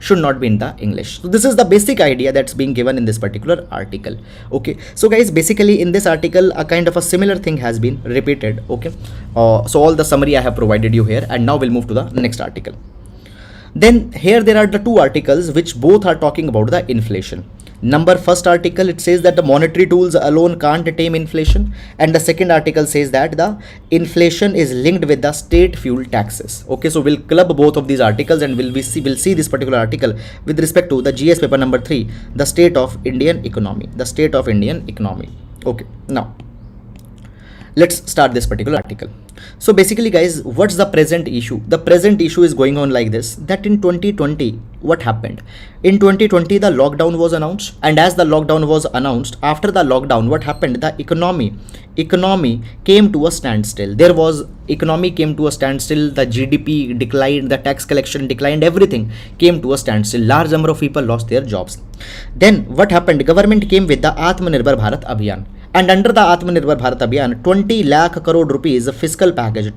should not be in the English. So this is the basic idea that's being given in this particular article. Okay, so guys, basically in this article a kind of a similar thing has been repeated. Okay, so all the summary I have provided you here, and now we'll move to the next article. Then here there are the two articles which both are talking about the inflation. First article, it says that the monetary tools alone can't tame inflation, and the second article says that the inflation is linked with the state fuel taxes. Okay, so we'll club both of these articles, and we'll see this particular article with respect to the GS paper number 3, the state of Indian economy. Okay, now let's start this particular article. So basically guys, what's the present issue? The present issue is going on like this, that in 2020, what happened? In 2020, the lockdown was announced, and as the lockdown was announced, after the lockdown, what happened? The economy came to a standstill. Economy came to a standstill, the GDP declined, the tax collection declined, everything came to a standstill. Large number of people lost their jobs. Then what happened? Government came with the Atmanirbhar Bharat Abhiyan. And under the Atmanirbhar Bharat Abhiyan, 20 lakh crore rupees fiscal package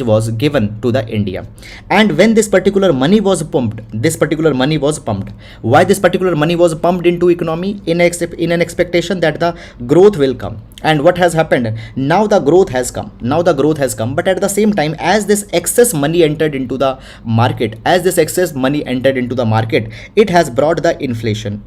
was given to the India. And when this particular money was pumped, why this particular money was pumped into economy? In an expectation that the growth will come. And what has happened? Now the growth has come. But at the same time, as this excess money entered into the market, it has brought the inflation.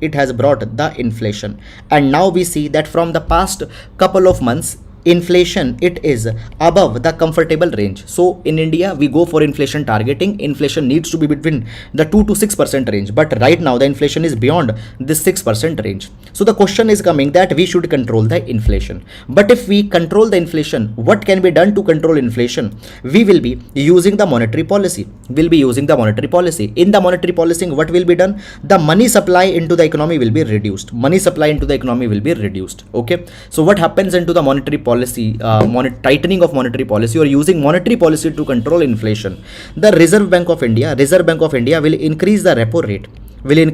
And now we see that from the past couple of months, inflation, it is above the comfortable range. So in India, we go for inflation targeting. Inflation needs to be between the 2 to 6% range. But right now, the inflation is beyond this 6% range. So the question is coming that we should control the inflation. But if we control the inflation, what can be done to control inflation? We will be using the monetary policy. We'll be using the monetary policy. In the monetary policy, what will be done? The money supply into the economy will be reduced. Money supply into the economy will be reduced. Okay. So what happens into the monetary policy, tightening of monetary policy, or using monetary policy to control inflation? The Reserve Bank of India will increase the repo rate. When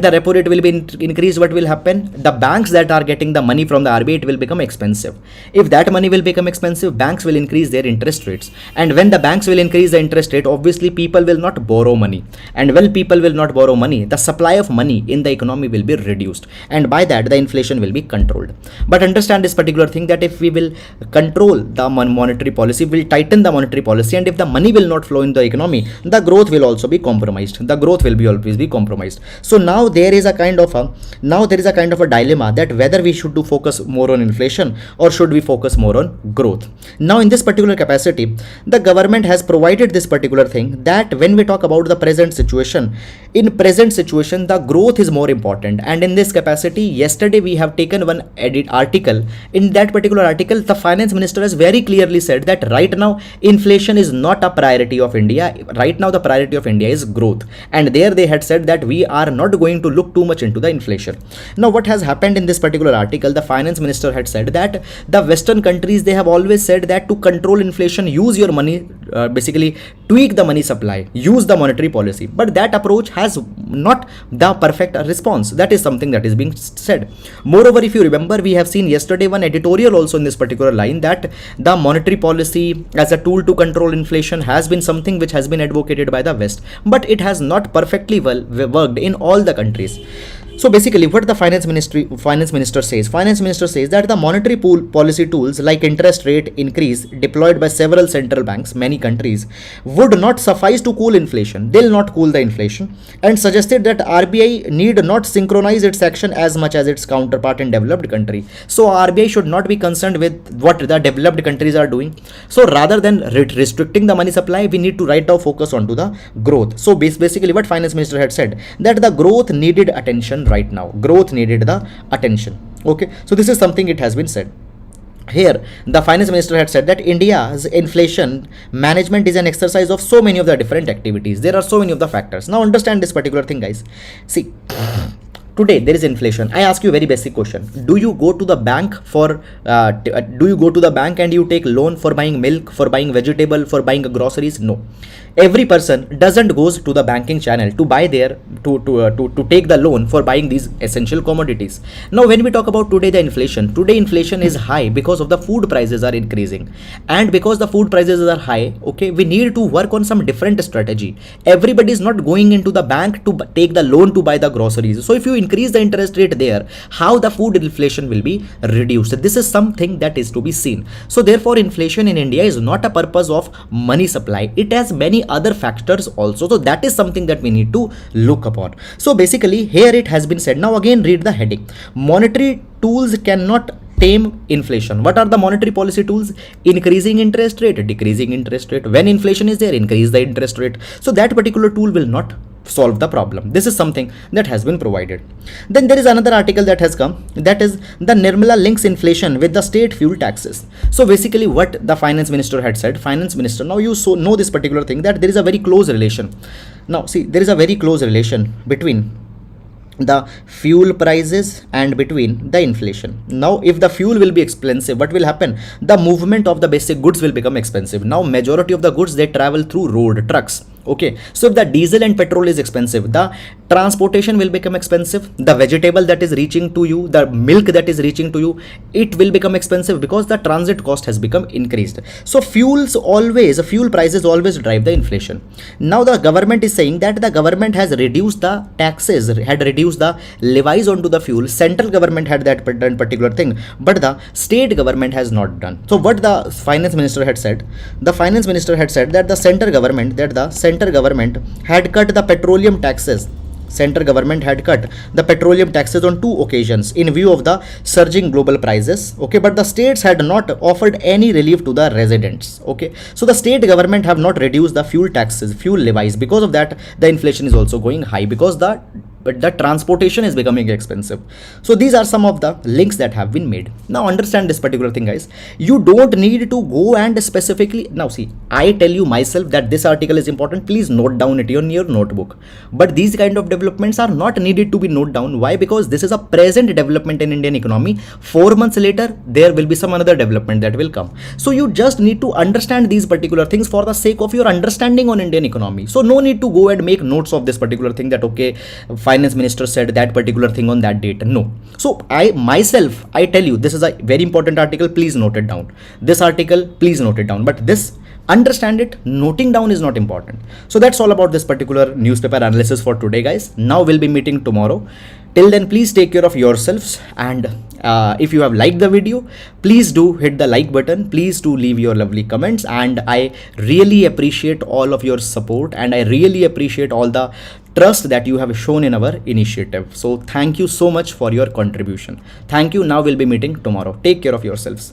the repo rate will be increased, what will happen? The banks that are getting the money from the RBI, it will become expensive. If that money will become expensive, banks will increase their interest rates. And when the banks will increase the interest rate, obviously people will not borrow money. And when people will not borrow money, the supply of money in the economy will be reduced. And by that, the inflation will be controlled. But understand this particular thing, that if we will control the monetary policy, we'll tighten the monetary policy, and if the money will not flow in the economy, the growth will also be compromised. The growth will be always be compromised. So now there is a kind of a dilemma, that whether we should focus more on inflation or should we focus more on growth. Now in this particular capacity, the government has provided this particular thing, that when we talk about the present situation, the growth is more important. And in this capacity, yesterday we have taken one article. In that particular article, the finance minister has very clearly said that right now inflation is not a priority of India. Right now the priority of India is growth. And there they had said that we are not going to look too much into the inflation. Now what has happened in this particular article, the finance minister had said that the Western countries, they have always said that to control inflation, use your money, basically tweak the money supply, use the monetary policy. But that approach has not the perfect response. That is something that is being said. Moreover, if you remember, we have seen yesterday one editorial also in this particular line, that the monetary policy as a tool to control inflation has been something which has been advocated by the West, but it has not perfectly well worked in all the countries. So basically what the finance minister says that the monetary policy tools like interest rate increase deployed by several central banks, many countries, would not suffice to cool inflation. They'll not cool the inflation, and suggested that RBI need not synchronize its action as much as its counterpart in developed country. So RBI should not be concerned with what the developed countries are doing. So rather than restricting the money supply, we need to right now focus on to the growth. So basically what finance minister had said, that the growth needed attention right now. Growth needed the attention. Okay, so this is something it has been said. Here, the finance minister had said that India's inflation management is an exercise of so many of the different activities. There are so many of the factors. Now understand this particular thing, guys. See, today there is inflation. I ask you a very basic question. Do you go to the bank and you take loan for buying milk, for buying vegetable, for buying groceries? No. Every person doesn't goes to the banking channel to buy their to take the loan for buying these essential commodities. Now when we talk about today inflation is high because of the food prices are increasing, and because the food prices are high, okay, we need to work on some different strategy. Everybody is not going into the bank to take the loan to buy the groceries. So if you increase the interest rate there, how the food inflation will be reduced? This is something that is to be seen. So therefore inflation in India is not a purpose of money supply. It has many other factors also. So that is something that we need to look upon. So basically here it has been said. Now again read the heading. Monetary tools cannot tame inflation. What are the monetary policy tools? Increasing interest rate, decreasing interest rate. When inflation is there, increase the interest rate. So that particular tool will not solve the problem. This is something that has been provided. Then there is another article that has come, that is the Nirmala links inflation with the state fuel taxes. So basically what the finance minister had said, now you know this particular thing, that there is a very close relation. Now see, there is a very close relation between the fuel prices and between the inflation. Now if the fuel will be expensive, what will happen? The movement of the basic goods will become expensive. Now majority of the goods, they travel through road, trucks. Okay, so if the diesel and petrol is expensive, the transportation will become expensive. The vegetable that is reaching to you, the milk that is reaching to you, it will become expensive because the transit cost has become increased. So fuel prices always drive the inflation. Now the government is saying that the government has reduced the taxes, had reduced the levies onto the fuel. Central government had that particular thing, but the state government has not done. So what the finance minister had said, that the center government had cut the petroleum taxes Central government had cut the petroleum taxes on 2 occasions in view of the surging global prices. Okay, but the states had not offered any relief to the residents. Okay, so the state government have not reduced the fuel taxes, fuel levies. Because of that, the inflation is also going high because the transportation is becoming expensive. So these are some of the links that have been made. Now understand this particular thing, guys. You don't need to go and specifically, now see, I tell you myself that this article is important, please note down it in your notebook. But these kind of developments are not needed to be noted down. Why? Because this is a present development in Indian economy. 4 months later there will be some another development that will come. So you just need to understand these particular things for the sake of your understanding on Indian economy. So no need to go and make notes of this particular thing that okay, finance minister said that particular thing on that date. No. So I tell you, this is a very important article, please note it down. This article, please note it down. But this, understand it, noting down is not important. So that's all about this particular newspaper analysis for today, guys. Now we'll be meeting tomorrow. Till then, please take care of yourselves, and if you have liked the video, please do hit the like button. Please do leave your lovely comments, and I really appreciate all of your support, and I really appreciate all the trust that you have shown in our initiative. So thank you so much for your contribution. Thank you. Now we'll be meeting tomorrow. Take care of yourselves.